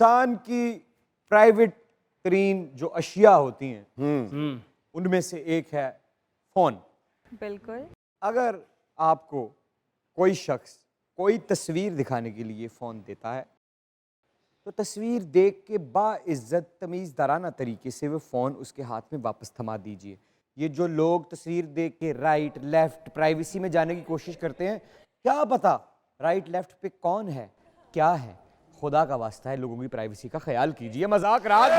इंसान की प्राइवेट तरीन जो अशिया होती हैं उनमें से एक है फोन। बिल्कुल। अगर आपको कोई शख्स कोई तस्वीर दिखाने के लिए फ़ोन देता है तो तस्वीर देख के बाइज़्ज़त तमीज़दाराना तरीके से वो फ़ोन उसके हाथ में वापस थमा दीजिए। ये जो लोग तस्वीर देख के राइट लेफ़्ट प्राइवेसी में जाने की कोशिश करते हैं, क्या पता राइट लेफ़्ट पे कौन है क्या है। खुदा का वास्ता है लोगों की प्राइवेसी का ख्याल कीजिए। मजाक रात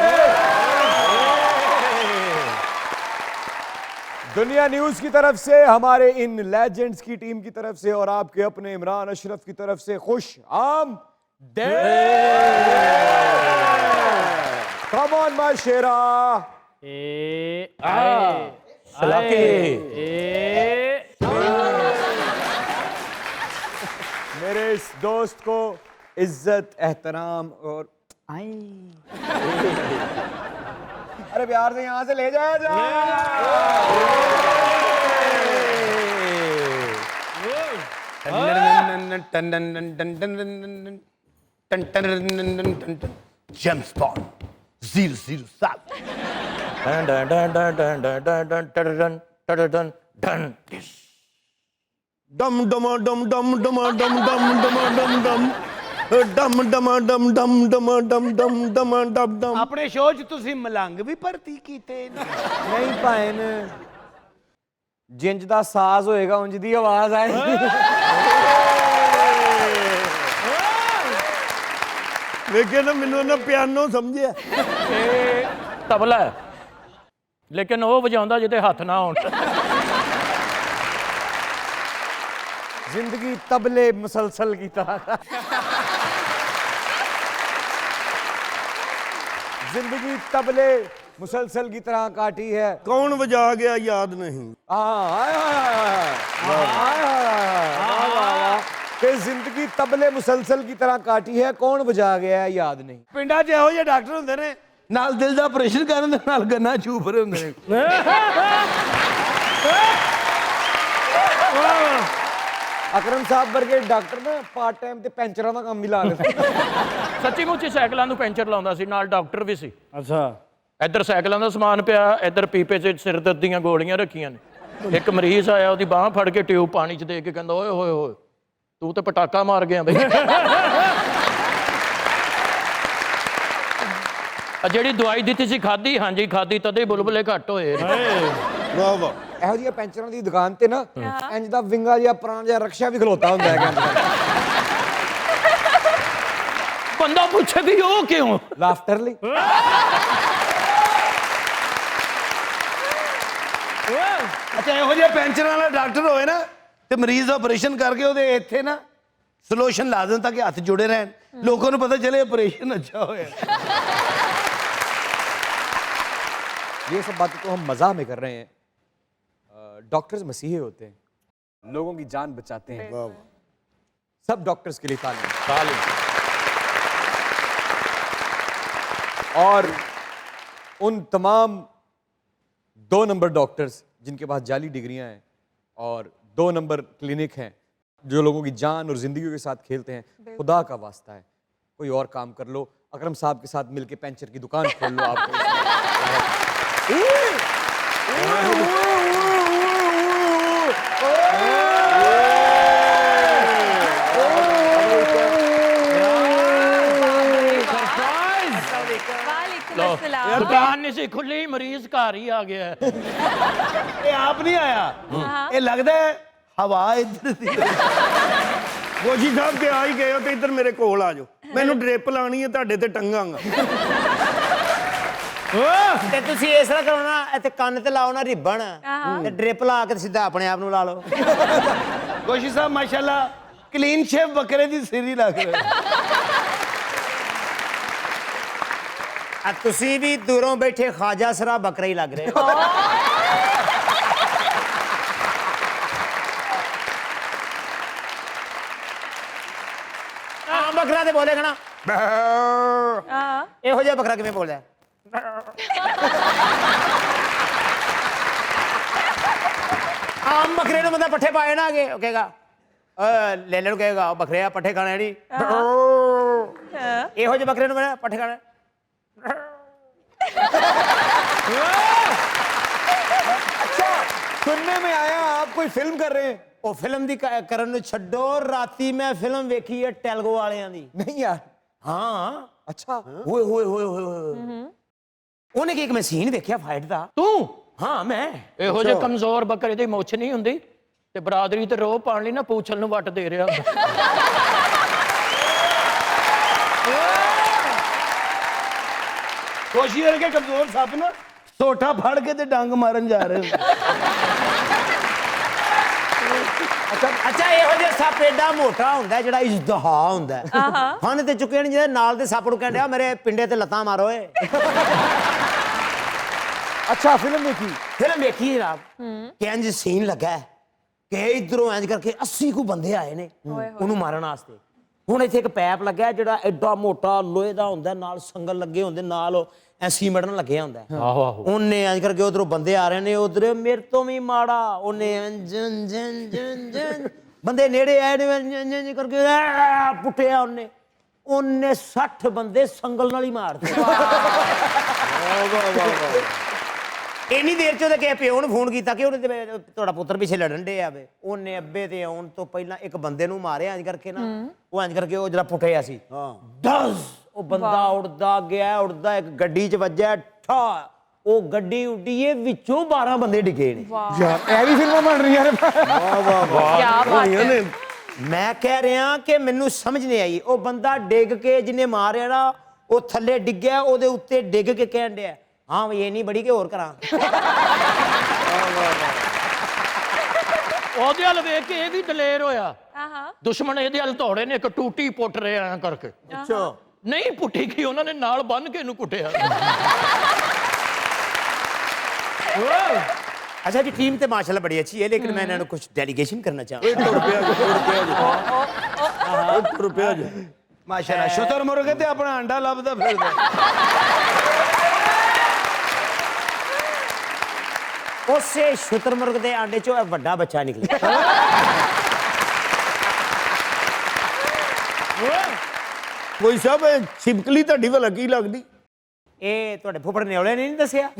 दुनिया न्यूज़ की तरफ से, हमारे इन लेजेंड्स की टीम की तरफ से और आपके अपने इमरान अशरफ की तरफ से खुश कम ऑन माय शेरा। मेरे इस दोस्त को इज्जत एहतराम और अरे प्यार से यहां से ले जाया जेम्स बॉन्ड 007 डम डमा डम डम डमा डम डम डमा डम डम डम डमा डम डम डमा डम डम डमा डम डम। अपने शो च तुसी मलंग भी भर्ती कीते नहीं भैन जिंज दा साज होएगा उंज दी आवाज आएगी। लेकिन मैनू ना पियानो समझिया तबला है लेकिन वो वजाउंदा जिहदे हथ ना होण। जिंदगी तबले मुसलसल की तरह जिंदगी तबले मुसलसल की तरह काटी है। कौन बजा गया याद नहीं। कि जिंदगी तबले मुसलसल की तरह काटी है, कौन बजा गया है याद नहीं। पिंडा च ਇਹੋ ਜਿਹੇ डॉक्टर ਹੁੰਦੇ ਨੇ ਨਾਲ ਦਿਲ ਦਾ ਆਪਰੇਸ਼ਨ ਕਰਨ ਦੇ ਨਾਲ ਗੰਨਾ ਚੂਪ ਰਹੇ ਹੁੰਦੇ ਨੇ। ਅਕਰਮ ਸਾਹਿਬ ਵਰਗੇ ਡਾਕਟਰ ਨਾ ਪਾਰਟ ਟਾਈਮ ਤੇ ਪੈਂਚਰਾਂ ਦਾ ਕੰਮ ਵੀ ਲਾ ਲੈਂਦੇ। ਸੱਚੀ ਮੁੱਚੀ ਸਾਈਕਲਾਂ ਨੂੰ ਪੈਂਚਰ ਲਾਉਂਦਾ ਸੀ, ਨਾਲ ਡਾਕਟਰ ਵੀ ਸੀ। ਅੱਛਾ ਇੱਧਰ ਸਾਈਕਲਾਂ ਦਾ ਸਮਾਨ ਪਿਆ, ਇੱਧਰ ਪੀਪੇ 'ਚ ਸਿਰ ਦਰਦ ਦੀਆਂ ਗੋਲੀਆਂ ਰੱਖੀਆਂ ਨੇ। ਇੱਕ ਮਰੀਜ਼ ਆਇਆ, ਉਹਦੀ ਬਾਂਹ ਫੜ ਕੇ ਟਿਊਬ ਪਾਣੀ 'ਚ ਦੇ ਕੇ ਕਹਿੰਦਾ ਓਏ ਹੋਏ ਹੋਏ ਤੂੰ ਤੇ ਪਟਾਕਾ ਮਾਰ ਗਿਆ ਬਈ। ਜਿਹੜੀ ਦਵਾਈ ਦਿੱਤੀ ਸੀ ਖਾਧੀ? ਹਾਂਜੀ ਖਾਧੀ, ਤਦੇ ਬੁਲਬੁਲੇ ਘੱਟ ਹੋਏ। ਵਾਹ ਵਾਹ। ਇਹੋ ਜਿਹੀਆਂ ਪੈਂਚਰਾਂ ਦੀ ਦੁਕਾਨ ਤੇ ਨਾ ਇੰਜ ਦਾ ਵਿੰਗਾ ਜਿਹਾ ਪੁਰਾਣਾ ਜਿਹਾ ਰਕਸ਼ਾ ਵੀ ਖਲੋਤਾ ਹੁੰਦਾ ਹੈ। ਬੰਦਾ ਪੁੱਛੇ ਵੀ ਉਹ ਕਿਉਂ? ਲਾਫਟਰ ਲਈ। ਅੱਛਾ ਇਹੋ ਜਿਹੇ ਪੈਂਚਰਾਂ ਵਾਲਾ ਡਾਕਟਰ ਹੋਏ ਨਾ ਤੇ ਮਰੀਜ਼ ਦਾ ਆਪਰੇਸ਼ਨ ਕਰਕੇ ਉਹਦੇ ਇੱਥੇ ਨਾ ਸੋਲੂਸ਼ਨ ਲਾ ਦੇਣ ਤਾਂ ਕਿ ਹੱਥ ਜੁੜੇ ਰਹਿਣ, ਲੋਕਾਂ ਨੂੰ ਪਤਾ ਚਲੇ ਆਪਰੇਸ਼ਨ अच्छा ਹੋਇਆ। ये सब बातें तो हम मज़ाक में कर रहे हैं। डॉक्टर्स मसीहे होते हैं, लोगों की जान बचाते हैं। सब डॉक्टर्स के लिए तालीम। और उन तमाम 2 नंबर डॉक्टर्स जिनके पास जाली डिग्रियां हैं और 2 नंबर क्लिनिक हैं, जो लोगों की जान और ज़िंदगी के साथ खेलते हैं, खुदा का वास्ता है कोई और काम कर लो। अकरम साहब के साथ मिलके पेंचर की दुकान खोल लो। आप दुकान नहीं सी खुली, मरीज घर ही आ गया है। ਇਹ ਆਪ ਨਹੀਂ ਆਇਆ, ਇਹ ਲੱਗਦਾ ਹੈ ਹਵਾ ਇੱਧਰ ਦੀ। ਗੋਜੀ ਸਾਹਿਬ ਤੇ ਆ ਹੀ ਗਏ ਹੋ ਤੇ ਇੱਧਰ ਮੇਰੇ ਕੋਲ ਆ ਜਾਓ, ਮੈਨੂੰ ਡ੍ਰਿਪ ਲਾਣੀ ਹੈ, ਤੁਹਾਡੇ ਤੇ ਟੰਗਾਂਗਾ। ਤੇ ਤੁਸੀਂ ਇਸ ਤਰ੍ਹਾਂ ਕਰੋ ਨਾ, ਇੱਥੇ ਕੰਨ ਤੇ ਲਾਓ ਨਾ ਰਿਬਨ ਤੇ ਡ੍ਰਿਪ ਲਾ ਕੇ ਸਿੱਧਾ ਆਪਣੇ ਆਪ ਨੂੰ ਲਾ ਲਓ। ਗੋਸ਼ੀ ਸਾਹਿਬ ਮਾਸ਼ਾਅੱਲਾ ਕਲੀਨ ਸ਼ੇਵ ਬੱਕਰੇ ਦੀ ਸਿਰੀ ਲੱਗ ਰਹੇ। ਤੁਸੀਂ ਵੀ ਦੂਰੋਂ ਬੈਠੇ ਖਾਜਾ ਸਰਾ ਬੱਕਰਾ ਹੀ ਲੱਗ ਰਹੇ ਹੋ। ਆਮ ਬੱਕਰਾ ਤੇ ਬੋਲੇਗਾ ਨਾ, ਇਹੋ ਜਿਹਾ ਬੱਕਰਾ ਕਿਵੇਂ ਬੋਲਦਾ? ਆਮ ਬੱਕਰੇ ਨੂੰ ਬੰਦਾ ਪੱਠੇ ਪਾਏ ਨਾ ਅੱਗੇ, ਉਹ ਕਹੇਗਾ ਲੈ ਲੈਣ, ਕਹੇਗਾ ਬੱਕਰੇ ਆ ਪੱਠੇ ਖਾਣੇ ਨਹੀਂ। ਇਹੋ ਜਿਹੇ ਬੱਕਰੇ ਨੂੰ ਮੈਂ ਪੱਠੇ ਖਾਣਾ। अच्छा, सुनने में आया आप कोई फिल्म कर रहे हैं? ਉਹ ਫਿਲਮ ਦੀ ਕਰਨ ਨੂੰ ਛੱਡੋ, ਰਾਤੀ ਮੈਂ ਫਿਲਮ ਵੇਖੀ ਹੈ ਟੈਲਗੋ ਵਾਲਿਆਂ ਦੀ। नहीं यार। ਹਾਂ अच्छा। ਓਏ ਹੋਏ ਹੋਏ ਹੋਏ ਉਹਨੇ ਕੀ ਇੱਕ ਮੈਂ ਸੀਨ ਵੇਖਿਆ ਫਾਈਟ ਦਾ। ਤੂੰ ਹਾਂ ਮੈਂ ਇਹੋ ਜਿਹੇ ਕਮਜ਼ੋਰ ਬੱਕਰੇ ਦੀ ਮੁੱਛ ਨਹੀਂ ਹੁੰਦੀ ਤੇ ਬਰਾਦਰੀ ਤੇ ਰੋਹ ਪਾਣ ਲਈ ਨਾ ਪੂਛਲ ਨੂੰ ਵੱਟ ਦੇ ਰਿਹਾ ਹੁੰਦਾ। ਕੋਸ਼ਿਸ਼ ਕਰਕੇ ਕਮਜ਼ੋਰ ਸੱਪ ਨਾ ਸੋਟਾ ਫੜ ਕੇ ਤੇ ਡੰਗ ਮਾਰਨ ਜਾ ਰਹੇ ਹੁੰਦੇ। ਅੱਛਾ ਇਹੋ ਜਿਹਾ ਸੱਪ ਏਡਾ ਮੋਟਾ ਹੁੰਦਾ ਜਿਹੜਾ ਇਜ਼ਦਹਾ ਹੁੰਦਾ। ਫਨ ਤੇ ਚੁੱਕੇ ਨੇ ਜਿਹਦੇ ਨਾਲ ਦੇ ਸੱਪ ਨੂੰ ਕਹਿੰਦੇ ਮੇਰੇ ਪਿੰਡੇ ਤੇ ਲੱਤਾਂ ਮਾਰੋ ਏ। अच्छा, फिल्म देखी? ਫਿਲਮ ਵੇਖੀ ਜਨਾਬ ਕਿ ਇੰਜ ਸੀਨ ਲੱਗਾ ਕਿ ਇਧਰੋਂ ਇੰਜ ਕਰਕੇ 80 ਕੁ ਬੰਦੇ ਆਏ ਨੇ ਉਹਨੂੰ ਮਾਰਨ ਵਾਸਤੇ। ਹੁਣ ਇੱਥੇ ਇੱਕ ਪੈਪ ਲੱਗਾ ਜਿਹੜਾ ਐਡਾ ਮੋਟਾ ਲੋਹੇ ਦਾ ਹੁੰਦਾ, ਨਾਲ ਸੰਗਲ ਲੱਗੇ ਹੁੰਦੇ, ਨਾਲ ਐ ਸੀਮੈਂਟ ਲੱਗੇ ਹੁੰਦਾ। ਆਹੋ ਆਹੋ ਉਹਨੇ ਇੰਜ ਕਰਕੇ ਉਧਰੋਂ ਬੰਦੇ ਆ ਰਹੇ ਨੇ, ਉਧਰ ਮੇਰੇ ਤੋਂ ਵੀ ਮਾੜਾ। ਉਹਨੇ ਬੰਦੇ ਨੇੜੇ ਆਏ ਨੇ ਕਰਕੇ ਪੁੱਟਿਆ ਉਹਨੇ 60 ਬੰਦੇ ਸੰਗਲ ਨਾਲ ਹੀ ਮਾਰਦੇ। ਇੰਨੀ ਦੇਰ ਚ ਉਹਦੇ ਕਿਸੇ ਪਿਓ ਨੂੰ ਫੋਨ ਕੀਤਾ ਕਿ ਉਹਨੇ ਤੁਹਾਡਾ ਪੁੱਤਰ ਪਿੱਛੇ ਲੜਨ ਡੇ ਆਵੇ। ਉਹਨੇ ਅੱਬੇ ਤੇ ਆਉਣ ਤੋਂ ਪਹਿਲਾਂ ਇੱਕ ਬੰਦੇ ਨੂੰ ਮਾਰਿਆ ਇੰਜ ਕਰਕੇ ਨਾ, ਉਹ ਇੰਜ ਕਰਕੇ ਉਹ ਜਿਹੜਾ ਪੁੱਟਿਆ ਸੀ ਡਸ ਉਹ ਬੰਦਾ ਉੜਦਾ ਗਿਆ, ਉੜਦਾ ਇੱਕ ਗੱਡੀ ਚ ਵੱਜਿਆ ਠਾ, ਉਹ ਗੱਡੀ ਉੱਡੀਏ, ਵਿੱਚੋਂ 12 ਬੰਦੇ ਡਿੱਗੇ ਨੇ। यार, ऐसी फिल्में बन रही हैं। क्या बात है। ਮੈਂ ਕਹਿ ਰਿਹਾ ਕਿ ਮੈਨੂੰ ਸਮਝ ਨਹੀਂ ਆਈ। ਉਹ ਬੰਦਾ ਡਿੱਗ ਕੇ ਜਿਹਨੇ ਮਾਰਿਆ ਨਾ, ਉਹ ਥੱਲੇ ਡਿੱਗਿਆ, ਉਹਦੇ ਉੱਤੇ ਡਿੱਗ ਕੇ ਕਹਿਣ ਡਿਆ ਹਾਂ ਵੀ ਇਹ ਨਹੀਂ ਬੜੀ ਕਿ ਹੋਰ ਕਰਾਂ। ਉਹਦੇ ਵੱਲ ਵੇਖ ਕੇ ਇਹ ਵੀ ਦਲੇਰ ਹੋਇਆ। ਦੁਸ਼ਮਣ ਇਹਦੇ ਵੱਲ ਦੌੜੇ ਨੇ, ਇੱਕ ਟੂਟੀ ਪੁੱਟ ਰਿਹਾ ਐਂ ਕਰਕੇ। ਅੱਛਾ ਨਹੀਂ ਪੁੱਟੀ ਕੀ, ਉਹਨਾਂ ਨੇ ਨਾਲ ਬੰਨ ਕੇ ਇਹਨੂੰ ਕੁੱਟਿਆ। अच्छा जी, टीम तो माशाल्लाह बड़ी अच्छी है, लेकिन मैं इन्होंने कुछ डेलीगेशन करना चाहूँ। ਮਾਸ਼ਾਅੱਲਾ ਸ਼ੁਤਰ ਮੁਰਗੇ ਤੇ ਆਪਣਾ ਅੰਡਾ ਲੱਭਦਾ ਫਿਰਦਾ। ਉਸੇ ਸ਼ੁਤਰਮੁਰਗ ਦੇ ਆਂਡੇ ਚੋਂ ਇੱਕ ਵੱਡਾ ਬੱਚਾ ਨਿਕਲਿਆ। ਕੋਈ ਸਾਹਿਬ ਛਿਪਕਲੀ ਤੁਹਾਡੀ ਭਲਾ ਕੀ ਲੱਗਦੀ? ਇਹ ਤੁਹਾਡੇ ਫੁੱਫੜ ਨਿਓਲੇ ਨੇ ਨਹੀਂ ਦੱਸਿਆ?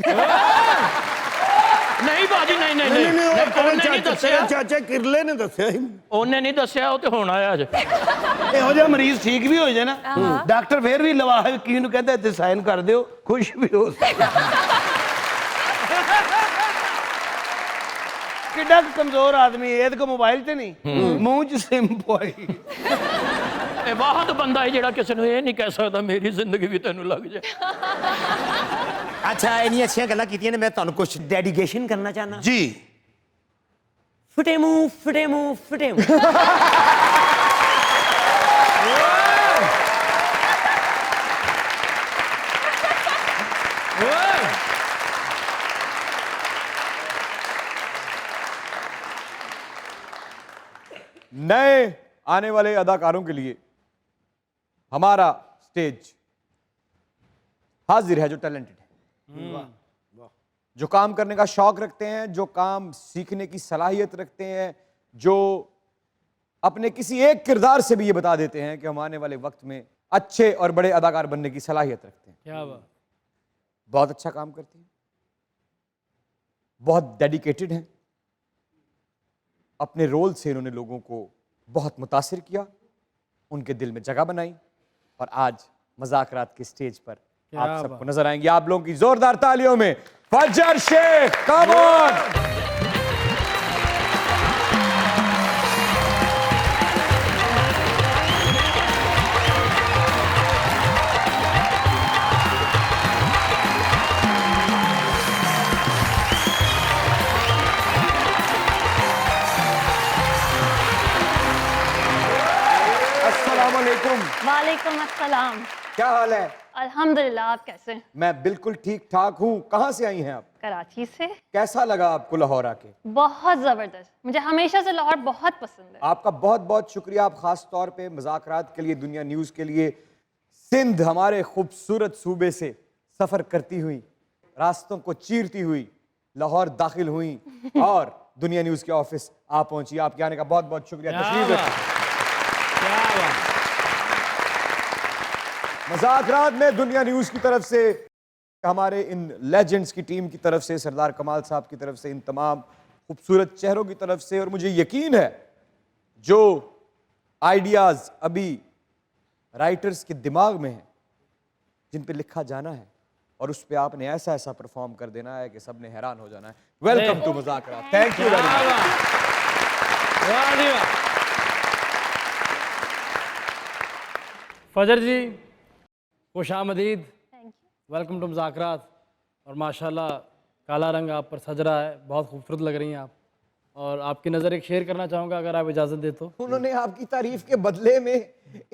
ਨਹੀਂ ਬਾਜੀ, ਨਹੀਂ ਨਹੀਂ ਨਹੀਂ ਨਹੀਂ, ਉਹਨੇ ਨਹੀਂ ਉਹ ਦੱਸਿਆ। ਚਾਚਾ ਕਿਰਲੇ ਨੇ ਦੱਸਿਆ ਸੀ। ਉਹਨੇ ਨਹੀਂ ਦੱਸਿਆ, ਉਹ ਤੇ ਹੁਣ ਆਇਆ ਅੱਜ। ਇਹੋ ਜਿਹਾ ਮਰੀਜ਼ ਠੀਕ ਵੀ ਹੋ ਜਾਏ ਨਾ, ਡਾਕਟਰ ਫੇਰ ਵੀ ਲਵਾਹ ਵਕੀਲ ਨੂੰ ਕਹਿੰਦਾ ਇੱਥੇ ਸਾਈਨ ਕਰ ਦਿਓ, ਖੁਸ਼ ਵੀ ਹੋ ਸਕਦਾ। ਕਿੱਡਾ ਕਮਜ਼ੋਰ ਆਦਮੀ, ਇਹਦੇ ਕੋ ਮੋਬਾਈਲ ਤੇ ਨਹੀਂ, ਮੂੰਹ 'ਚ ਸਿਮ ਪਵਾਈ। ਇਹ ਬਹੁਤ ਬੰਦਾ ਹੈ ਜਿਹੜਾ ਕਿਸੇ ਨੂੰ ਇਹ ਨਹੀਂ ਕਹਿ ਸਕਦਾ ਮੇਰੀ ਜ਼ਿੰਦਗੀ ਵੀ ਤੈਨੂੰ ਲੱਗ ਜਾਏ। ਅੱਛਾ, ਇੰਨੀਆਂ ਅੱਛੀਆਂ ਗੱਲਾਂ ਕੀਤੀਆਂ ਨੇ, ਮੈਂ ਤੁਹਾਨੂੰ ਕੁਝ ਡੈਡੀਕੇਸ਼ਨ ਕਰਨਾ ਚਾਹਨਾ। ਜੀ ਫਟੇ ਮੂੰਹ ਫਟੇ ਮੂੰਹ ਫਟੇ ਮੂੰਹ। नए आने वाले अदाकारों के लिए हमारा स्टेज हाजिर है, जो टैलेंटेड है, जो काम करने का शौक रखते हैं, जो काम सीखने की सलाहियत रखते हैं, जो अपने किसी एक किरदार से भी ये बता देते हैं कि हम आने वाले वक्त में अच्छे और बड़े अदाकार बनने की सलाहियत रखते हैं। क्या बात। बहुत अच्छा काम करते हैं, बहुत डेडिकेटेड हैं। अपने रोल से इन्होंने लोगों को बहुत मुतासिर किया, उनके दिल में जगह बनाई, और आज मज़ाकरात के स्टेज पर आप सबको नजर आएंगे। आप लोगों की जोरदार तालियों में फजर शेख, कम ऑन। वालेकुम अस्सलाम। क्या हाल है? अल्हम्दुलिल्लाह, आप कैसे हैं? मैं बिल्कुल ठीक ठाक हूँ। कहाँ से आई हैं आप? कराची से। कैसा लगा आपको लाहौर आके? बहुत ज़बरदस्त, मुझे हमेशा से लाहौर बहुत पसंद है। आपका बहुत बहुत शुक्रिया। आप खास तौर पे मुज़ाकरात के लिए, दुनिया न्यूज़ के लिए सिंध हमारे खूबसूरत सूबे से सफ़र करती हुई, रास्तों को चीरती हुई लाहौर दाखिल हुई और दुनिया न्यूज़ के ऑफिस आप पहुंची। आपके आने का बहुत बहुत शुक्रिया। तशरीफ रखें। मुज़ाकरात में दुनिया न्यूज़ की तरफ से, हमारे इन लेजेंड्स की टीम की तरफ से, सरदार कमाल साहब की तरफ से, इन तमाम खूबसूरत चेहरों की तरफ से, और मुझे यकीन है जो आइडियाज़ अभी राइटर्स के दिमाग में हैं, जिन पे लिखा जाना है, और उस पे आपने ऐसा ऐसा परफॉर्म कर देना है कि सब ने हैरान हो जाना है। वेलकम टू मुज़ाकरात। Thank you very much. Fajar ji खुशामदीद, थैंक यू। वेलकम टू मुज़ाकरात। और माशाल्लाह काला रंग आप पर सज रहा है, बहुत खूबसूरत लग रही हैं आप। और आपकी नज़र एक शेयर करना चाहूँगा अगर आप इजाज़त दे तो। उन्होंने आपकी तारीफ के बदले में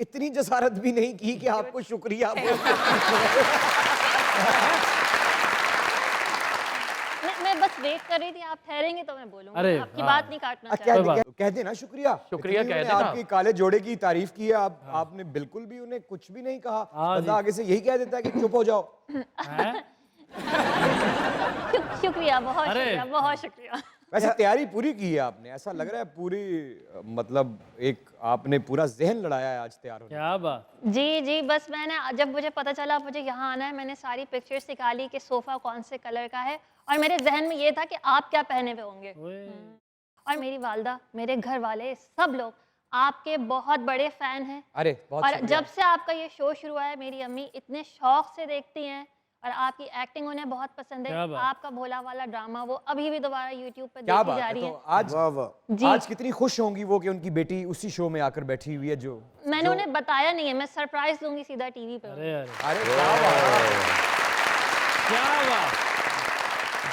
इतनी जसारत भी नहीं की कि आपको शुक्रिया मैं बस वेट कर रही थी, आप ठहरेंगे तो मैं बोलूंगी। अरे, आपकी हाँ। बात नहीं काटना चाहती। कह देना शुक्रिया। शुक्रिया इतनी कह उन्होंने देना। आपकी काले जोड़े की तारीफ की है, आपने बिल्कुल भी उन्हें कुछ भी नहीं कहा। बंदा आगे से यही कह देता है कि चुप हो जाओ। शुक्रिया, बहुत अरे। शुक्रिया, बहुत शुक्रिया। वैसे तैयारी पूरी की है आपने, ऐसा लग रहा है पूरी, मतलब एक आपने पूरा जहन लड़ाया है आज तैयार होने। क्या बात। जी जी, बस मैंने जब मुझे पता चला मुझे यहाँ आना है, मैंने सारी पिक्चर्स निकाली कि सोफ़ा कौन से कलर का है, और मेरे जहन में ये था कि आप क्या पहने हुए होंगे। और मेरी वालदा, मेरे घर वाले, सब लोग आपके बहुत बड़े फ़ैन हैं। अरे बहुत और शुक्रिया। जब से आपका ये शो शुरू हुआ है, मेरी अम्मी इतने शौक से देखती हैं, और आपकी एक्टिंग उन्हें बहुत पसंद क्या है। बात। आपका भोला वाला ड्रामा वो अभी भी दोबारा यूट्यूब पे क्या देखी बात जा है। रही तो है। आज वाह वाह। जी, आज कितनी खुश होंगी वो कि उनकी बेटी उसी शो में आकर बैठी हुई है जो। मैंने उन्हें बताया नहीं है, मैं सरप्राइज दूंगी सीधा टीवी पे। अरे अरे अरे क्या बात है। क्या बात।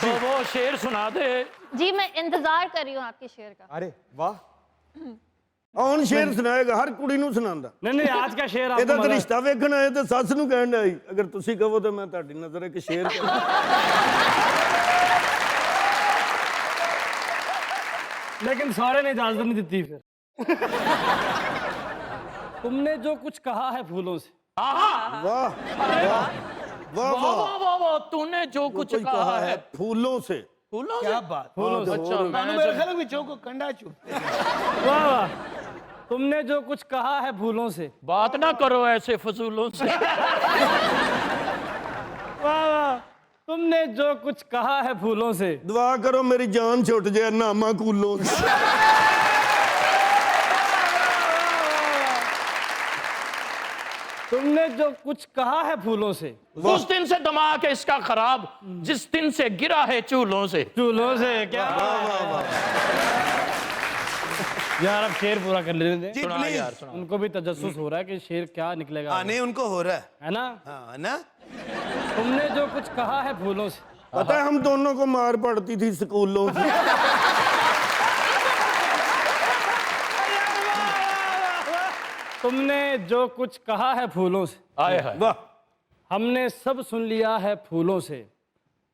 तो वो शेर सुना दे। जी, मैं इंतजार कर रही हूँ आपके शेयर का। अरे वाह। कौन शेर सुनाएगा? हर कुड़ी ਨੂੰ ਸੁਣਾਉਂਦਾ। नहीं नहीं, आज का शेर आपको ਇਹਦਾ ਤਾਂ मजा- ਰਿਸ਼ਤਾ ਵੇਖਣ ਆਏ ਤੇ ਸੱਸ ਨੂੰ ਕਹਿਣ ਆਈ, ਅਗਰ ਤੁਸੀਂ ਕਹੋ ਤਾਂ ਮੈਂ ਤੁਹਾਡੀ ਨਜ਼ਰ ਇੱਕ ਸ਼ੇਰ लेकिन सारे ने इजाजत नहीं दी फिर। तुमने जो कुछ कहा है फूलों से। ਵਾਹ ਵਾਹ ਵਾਹ वाह ਵਾਹ वाह वाह वाह, तूने जो कुछ कुछ कहा है फूलों से। फूलों क्या से। बात। अच्छा, ਤੁਹਾਨੂੰ मैंने ਮੇਰੇ ਖਿਆਲ ਵਿੱਚੋਂ ਕੋ ਕੰਡਾ ਚੁੱਪ। वाह वाह। तुमने जो कुछ कहा है फूलों से। बात ना करो ऐसे फजूलों से। वाह वाह। तुमने जो कुछ कहा है फूलों से। दुआ करो मेरी जान छुट जाए नामा कूलों से। तुमने जो कुछ कहा है फूलों से। उस दिन से दिमाग है इसका खराब, जिस दिन से गिरा है चूल्हों से। चूल्हों से। क्या यार, अब शेर पूरा कर लेने दे। जी सुना प्लीज। यार, सुना। उनको भी तजस्सुस हो रहा है कि शेर क्या निकलेगा। आने उनको हो रहा है ना। है ना। तुमने जो कुछ कहा है फूलों से। पता है हम दोनों को मार पड़ती थी स्कूलों से। तुमने जो कुछ कहा है फूलों से। आए है। वाह। हमने सब सुन लिया है फूलों से।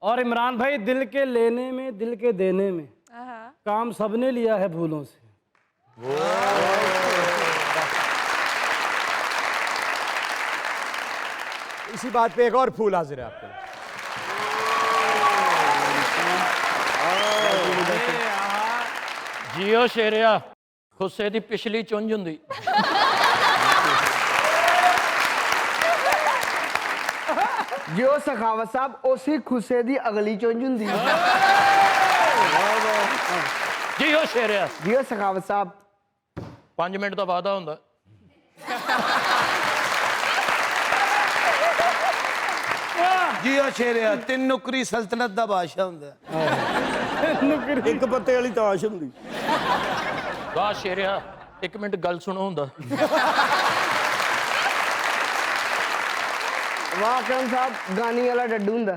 और इमरान भाई, दिल के लेने में दिल के देने में काम सबने लिया है फूलों से। इसी बात पे एक और फूल हाजिर है आपके लिए। जियो शेरिया, खुस्से दी पिछली चुंझ हुंदी। जो सखावत साहब उसी खुसे दी अगली चुंझ हुंदी जियो शेरिया, जियो सखावत साहब 5 मिनट ਦਾ ਵਾਅਦਾ ਹੁੰਦਾ। ਜੀ ਉਹ ਸ਼ੇਰਿਆ, ਤਿੰਨ ਨੁਕਰੀ ਸਲਤਨਤ ਦਾ ਬਾਦਸ਼ਾਹ ਹੁੰਦਾ। ਇੱਕ ਪੱਤੇ ਵਾਲੀ ਤਾਸ਼ ਹੁੰਦੀ। ਵਾਹ ਸ਼ੇਰਿਆ, 1 ਮਿੰਟ ਗੱਲ ਸੁਣੋ ਹੁੰਦਾ। वाह करम साहब गानी वाला डड्डू हुंदा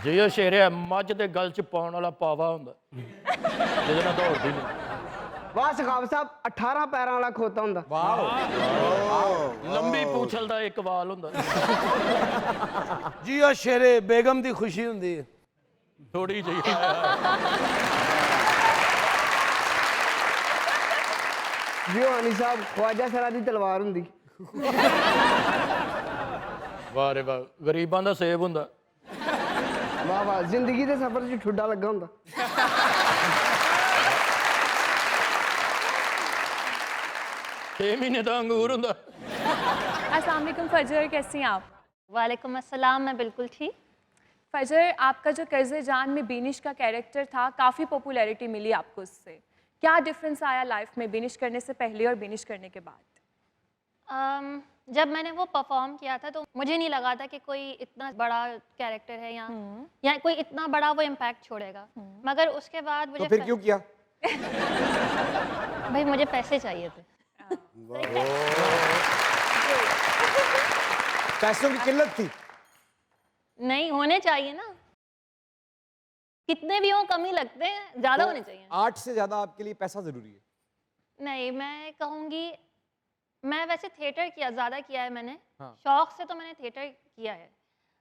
ਜਿਓ ਸ਼ੇਰਿਆ, ਮੱਝ ਦੇ ਗਲ 'ਚ ਪਾਉਣ ਵਾਲਾ ਪਾਵਾ ਹੁੰਦਾ, ਜਿਹਦੇ ਨਾਲ ਦੌੜਦੀ ਨਹੀਂ। वाह सखावत साहब 18 पैरों वाला खोता हुंदा ਲੰਬੀ ਪੂਛਲ ਦਾ ਇੱਕ ਵਾਲ ਹੁੰਦਾ। ਜੀ ਉਹ ਸ਼ੇਰੇ, ਬੇਗਮ ਦੀ ਖੁਸ਼ੀ ਹੁੰਦੀ ਹੈ। ਥੋੜੀ ਜਿਹੀ। जियो हानी साहब ख्वाजा सरा दी तलवार हुंदी ਵਾਹ ਰੇ ਵਾਹ, ਗਰੀਬਾਂ ਦਾ ਸੇਬ ਹੁੰਦਾ। वाह वाह जिंदगी दे सफर च ठुड्डा लगा हुंदा 6 ਮਹੀਨੇ ਦਾ ਅੰਗੂਰ ਹੁੰਦਾ। अस्सलाम वालेकुम फजर, कैसी हैं आप? वालेकुम अस्सलाम, मैं बिल्कुल ठीक। फजर, आपका जो कर्ज़े जान में बीनिश का कैरेक्टर था, काफ़ी पॉपुलैरिटी मिली आपको उससे। क्या डिफरेंस आया लाइफ में बीनिश करने से पहले और बीनिश करने के बाद? जब मैंने वो परफॉर्म किया था तो मुझे नहीं लगा था कि कोई इतना बड़ा कैरेक्टर है या कोई इतना बड़ा वो इम्पैक्ट छोड़ेगा। मगर उसके बाद तो मुझे फिर क्यों किया? भाई मुझे पैसे चाहिए थे। पैसों की किल्लत थी। नहीं होने चाहिए ना, कितने भी हों कम ही लगते हैं, ज्यादा होने चाहिए। आर्ट से ज्यादा आपके लिए पैसा जरूरी है? नहीं, मैं कहूँगी, मैं वैसे थिएटर ज़्यादा किया है मैंने। हाँ। शौक से तो मैंने थिएटर किया है,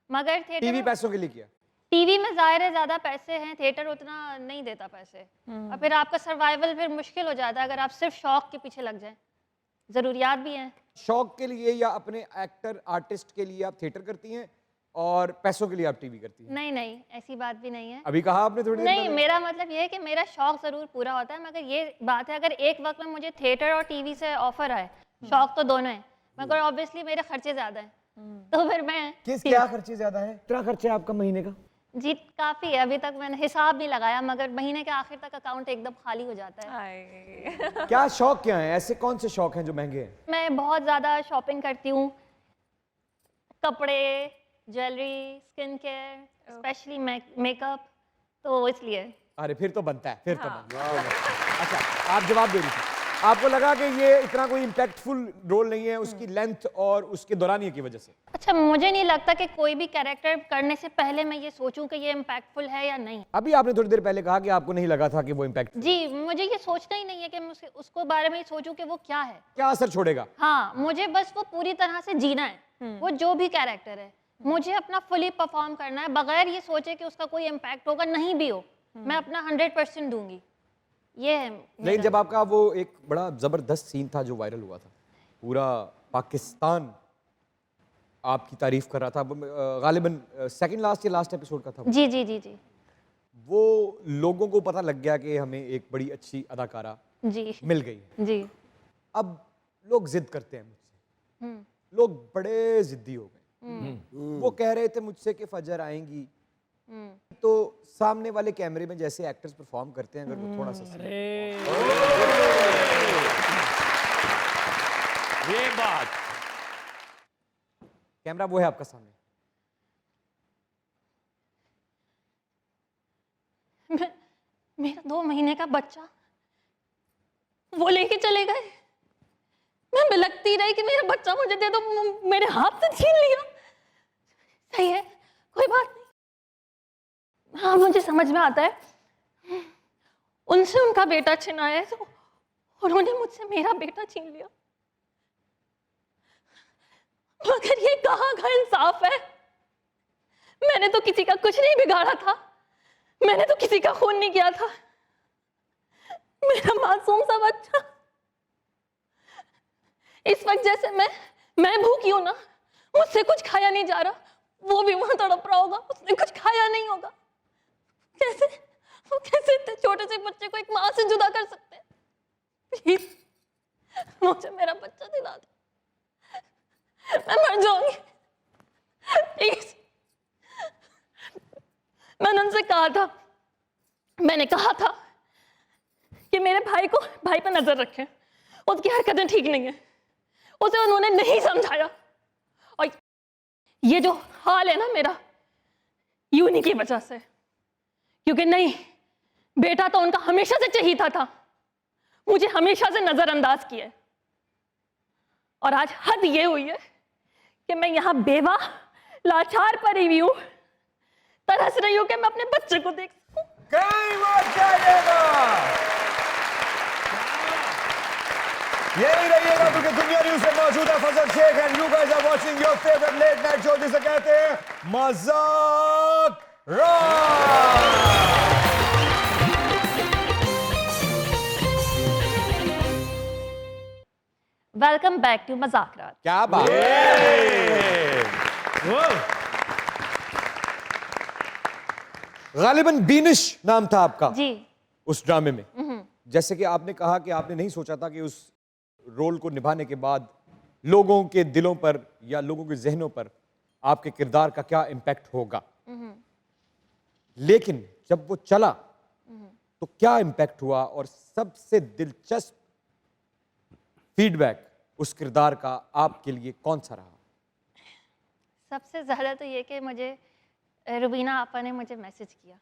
मगर टीवी थिएटर पैसों के लिए किया? टीवी में ज़ाहिर है ज़्यादा पैसे हैं, थिएटर उतना नहीं देता पैसे, और फिर आपका सर्वाइवल फिर मुश्किल हो जाता है अगर आप सिर्फ शौक के पीछे लग जाएं। ज़रूरियात भी हैं। शौक के लिए या अपने एक्टर आर्टिस्ट के लिए आप थिएटर करती हैं और पैसों के लिए आप टीवी करती हैं? नहीं नहीं, ऐसी बात भी नहीं है। अभी कहा आपने थोड़ी देर नहीं, पहले। मेरा मतलब ये है कि मेरा शौक ज़रूर पूरा होता है, मगर ये बात है अगर एक वक्त में मुझे थिएटर और टीवी से ऑफर आए, शौक तो दोनों है, मगर ऑब्वियसली मेरे खर्चे ज़्यादा हैं, तो फिर मैं क्या खर्चे ज्यादा है? कितना खर्चा है आपका महीने का? जी काफ़ी है, अभी तक मैंने हिसाब नहीं लगाया, मगर महीने के आखिर तक अकाउंट एकदम खाली हो जाता है। क्या शौक क्या है? ऐसे कौन से शौक हैं जो महंगे हैं? मैं बहुत ज़्यादा शॉपिंग करती हूँ, कपड़े, jewellery, skin care, specially makeup, तो इसलिए। अरे फिर तो बनता है, फिर तो बनता है। अच्छा, आप जवाब दे रही थी, आपको लगा कि ये इतना कोई इम्पैक्टफुल रोल नहीं है उसकी लेंथ और उसके दौरानिए की वजह से? अच्छा, मुझे नहीं लगता कि कोई भी कैरेक्टर करने से पहले मैं ये सोचूं कि ये इम्पैक्टफुल है या नहीं। अभी आपने थोड़ी देर पहले कहा कि आपको नहीं लगा था कि वो इम्पैक्ट। जी, मुझे ये सोचना ही नहीं है कि मैं उसको बारे में सोचूं कि वो क्या है, क्या असर छोड़ेगा। हाँ, मुझे बस वो पूरी तरह से जीना है, वो जो भी कैरेक्टर है मुझे अपना फुली परफॉर्म करना है, बगैर ये सोचे कि उसका कोई इम्पैक्ट होगा, नहीं भी हो, मैं अपना 100% दूंगी। ये है लेकिन जब आपका वो एक बड़ा जबरदस्त सीन था जो वायरल हुआ था, पूरा पाकिस्तान आपकी तारीफ कर रहा था, गालिबन सेकंड लास्ट या लास्ट एपिसोड का था वो। जी जी जी जी वो लोगों को पता लग गया कि हमें एक बड़ी अच्छी अदाकारा जी मिल गई। जी। अब लोग जिद करते हैं मुझसे, लोग बड़े जिद्दी हो गए। वो कह रहे थे मुझसे कि फजर आएंगी, तो सामने वाले कैमरे में जैसे एक्टर्स परफॉर्म करते हैं, अगर वो थोड़ा सा ये बात, कैमरा वो है आपका सामने, मेरा 2 महीने का बच्चा वो लेके चले गए, मैं बिलखती रही कि मेरा बच्चा मुझे दे दो, मेरे हाथ से छीन लिया। सही है, कोई बात नहीं, हाँ मुझे समझ में आता है, उनसे उनका बेटा छिनाया है तो उन्होंने मुझसे मेरा बेटा छीन लिया, मगर ये कहाँ का इंसाफ है। मैंने तो किसी का कुछ नहीं बिगाड़ा था, मैंने तो किसी का खून नहीं किया था, मेरा मासूम सा बच्चा इस वक्त जैसे मैं भूखी हूं ना, मुझसे कुछ खाया नहीं जा रहा, वो भी वहां तड़प रहा होगा, उसने कुछ खाया नहीं होगा। कैसे वो कैसे इतने छोटे से बच्चे को एक माँ से जुदा कर सकते हैं? प्लीज मुझे मेरा बच्चा दिला दो, मैं मर जाऊंगी, प्लीज। मैंने उनसे कहा था, मैंने कहा था कि मेरे भाई पर नजर रखें, उसकी हरकतें ठीक नहीं है, उसे उन्होंने नहीं समझाया, और ये जो हाल है ना मेरा, ये उन्हीं की वजह से, क्योंकि नहीं, बेटा तो उनका हमेशा से चाहिए था, मुझे हमेशा से नजरअंदाज किया है, और आज हद ये हुई है कि मैं यहां बेवा लाचार पड़ी हुई हूं, तरस रही हूं कि मैं अपने बच्चे को देख सकूं। कई बात जाएगा, यही रहिएगा क्योंकि दुनिया न्यूज़ में मौजूद है Fazal Sheikh and you guys are watching your favourite late night show जिसे कहते हैं मजाक रात। वेलकम बैक टू मजाक रात। क्या बात गालिबन बीनिश नाम था आपका जी। उस ड्रामे में, जैसे कि आपने कहा कि आपने नहीं सोचा था कि उस रोल को निभाने के बाद लोगों के दिलों पर या लोगों के जहनों पर आपके किरदार का क्या इम्पैक्ट होगा, लेकिन जब वो चला तो क्या इम्पैक्ट हुआ और सबसे दिलचस्प फीडबैक उस किरदार का आपके लिए कौन सा रहा? सबसे ज़्यादा तो ये कि मुझे रुबीना आपा ने मुझे मैसेज किया।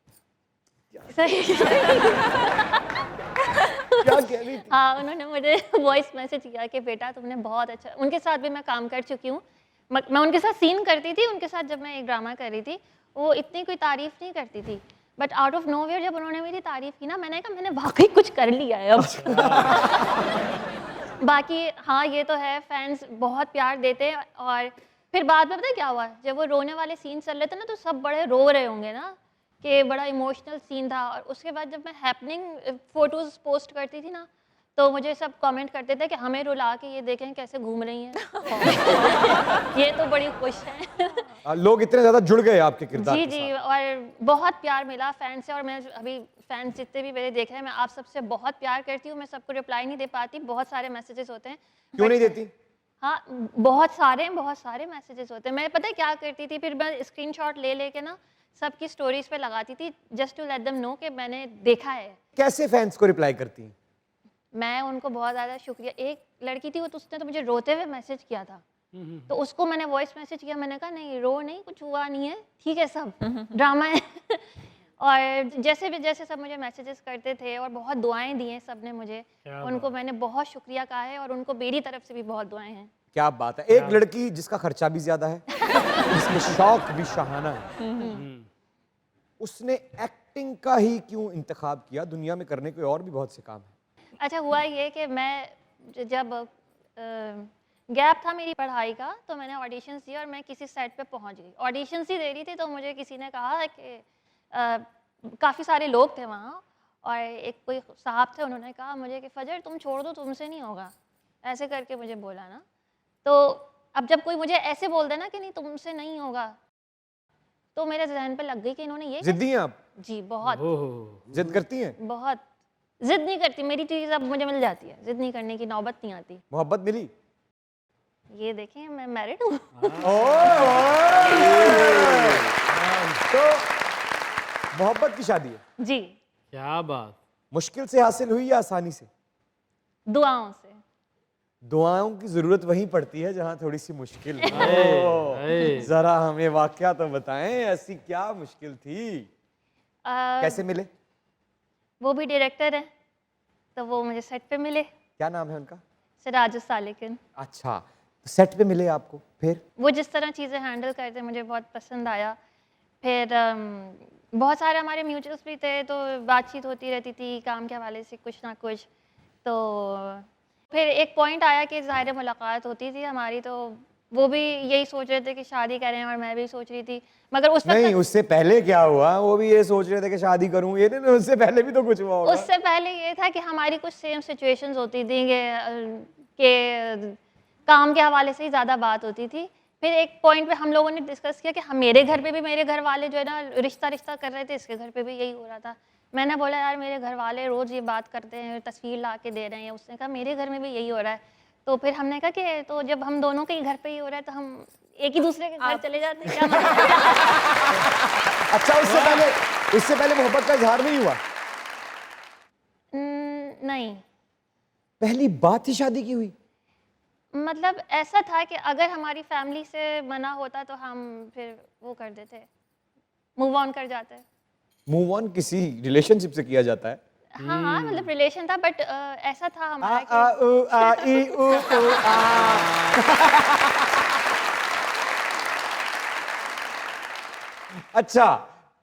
सही क्या कह रही थी? हाँ, उन्होंने मुझे वॉइस मैसेज किया कि बेटा तुमने बहुत अच्छा, उनके साथ भी मैं काम कर चुकी हूँ, मैं उनके साथ सीन करती थी, उनके साथ जब मैं एक ड्रामा कर रही थी वो इतनी कोई तारीफ नहीं करती थी, बट आउट ऑफ नोवेयर जब उन्होंने मेरी तारीफ की ना, मैंने कहा मैंने वाकई कुछ कर लिया है अब। बाकी हाँ ये तो है, फैंस बहुत प्यार देते हैं। और फिर बाद में पता है क्या हुआ, जब वो रोने वाले सीन चल रहे थे ना तो सब बड़े रो रहे होंगे ना कि बड़ा इमोशनल सीन था, और उसके बाद जब मैं हैपनिंग फोटोज पोस्ट करती थी ना तो मुझे सब कमेंट करते थे कि हमें रुला के ये देखें कैसे घूम रही हैं। ये तो बड़ी खुश है। लोग इतने ज्यादा जुड़ गए आपके किरदार जी के जी, साथ। और बहुत प्यार मिला फैन से, और मैं अभी फैंस जितने भी मेरे देख रहे हैं, मैं आप सबसे बहुत प्यार करती हूँ। मैं सबको रिप्लाई नहीं दे पाती, बहुत सारे मैसेजेस होते हैं। क्यों नहीं देती? हाँ, बहुत सारे मैसेजेस होते हैं। मैं पता है क्या करती थी, फिर मैं स्क्रीनशॉट ले लेके ना सबकी स्टोरीज पे लगाती थी, just to let them know कि मैंने देखा है। कैसे फैंस को रिप्लाई करती हैं? मैं उनको बहुत ज़्यादा शुक्रिया, एक लड़की थी वो तो उसने तो मुझे रोते हुए मैसेज किया था, तो उसको मैंने वॉइस मैसेज किया, मैंने कहा नहीं रो नहीं, कुछ हुआ नहीं है, ठीक है सब ड्रामा है। और जैसे सब मुझे मैसेजेस करते थे और बहुत दुआएं दी हैं सब ने मुझे, उनको मैंने बहुत शुक्रिया कहा है, और उनको मेरी तरफ से भी बहुत दुआएं हैं। क्या बात है, एक लड़की जिसका खर्चा भी ज्यादा है, जिसमें शौक भी शहाना है, उसने एक्टिंग का ही क्यों इंतखाब किया? दुनिया में करने के और भी बहुत से काम है। अच्छा, हुआ ये कि मैं जब गैप था मेरी पढ़ाई का, तो मैंने ऑडिशंस दिए और मैं किसी सेट पे पहुंच गई। ऑडिशंस ही दे रही थी तो मुझे किसी ने कहा कि काफ़ी सारे लोग थे वहाँ, और एक कोई साहब थे, उन्होंने कहा मुझे कि फजर तुम छोड़ दो, तुमसे नहीं होगा, ऐसे करके मुझे बोला ना। तो अब जब कोई मुझे ऐसे बोल दे ना कि नहीं तुमसे नहीं होगा, तो मेरे जहन पे लग गई कि इन्होंने ये जिद्दी हैं आप? जी बहुत। जिद करती हैं? बहुत जिद नहीं करती, मेरी चीज़ अब मुझे मिल जाती है, जिद नहीं करने की नौबत नहीं आती। मोहब्बत मिली? ये देखें मैं मैरिड हूँ। तो मोहब्बत की शादी है जी, क्या बात। मुश्किल से हासिल हुई या आसानी से? दुआओं से। दुआओं की जरूरत वहीं पड़ती है जहां थोड़ी सी मुश्किल हो। जरा हमें वाकया तो बताएं, ऐसी क्या मुश्किल थी? कैसे मिले? वो भी डायरेक्टर है, तो वो मुझे सेट पे मिले। क्या नाम है उनका? सिराज सालिकिन। अच्छा, तो सेट पे मिले आपको, फिर? वो जिस तरह चीज़ें हैंडल करते मुझे बहुत पसंद आया। फिर बहुत सारे हमारे म्यूचुअल्स भी थे, तो बातचीत होती रहती थी काम के हवाले से कुछ ना कुछ। तो फिर एक पॉइंट आया कि ज़ाहिर मुलाकात होती थी हमारी, तो वो भी यही सोच रहे थे कि शादी करें, और मैं भी सोच रही थी, मगर उस नहीं, उससे पहले क्या हुआ? वो भी ये सोच रहे थे कि शादी करूं, ये नहीं, उससे पहले भी तो कुछ हुआ होगा। उससे पहले ये था कि हमारी कुछ सेम सिचुएशंस होती थी कि काम के हवाले से ही ज़्यादा बात होती थी। फिर एक पॉइंट पे हम लोगों ने डिस्कस किया कि हम मेरे घर पे भी मेरे घर वाले जो है ना रिश्ता कर रहे थे, इसके घर पे भी यही हो रहा था। मैंने बोला यार मेरे घर वाले रोज़ ये बात करते हैं, तस्वीर ला के दे रहे हैं। उसने कहा मेरे घर में भी यही हो रहा है। तो फिर हमने कहा कि तो जब हम दोनों के ही घर पे ही हो रहा है तो हम एक ही दूसरे के घर चले जाते हैं, क्या मतलब? अच्छा, उससे पहले मोहब्बत का इजहार नहीं हुआ? नहीं, पहली बात ही शादी की हुई? मतलब ऐसा था कि अगर हमारी फैमिली से मना होता तो हम फिर वो कर देते, मूव ऑन कर जाते। मूव ऑन किसी रिलेशनशिप से किया जाता है? हाँ हाँ, मतलब रिलेशन था, बट ऐसा था हमारा आ उ आ ई उ आ।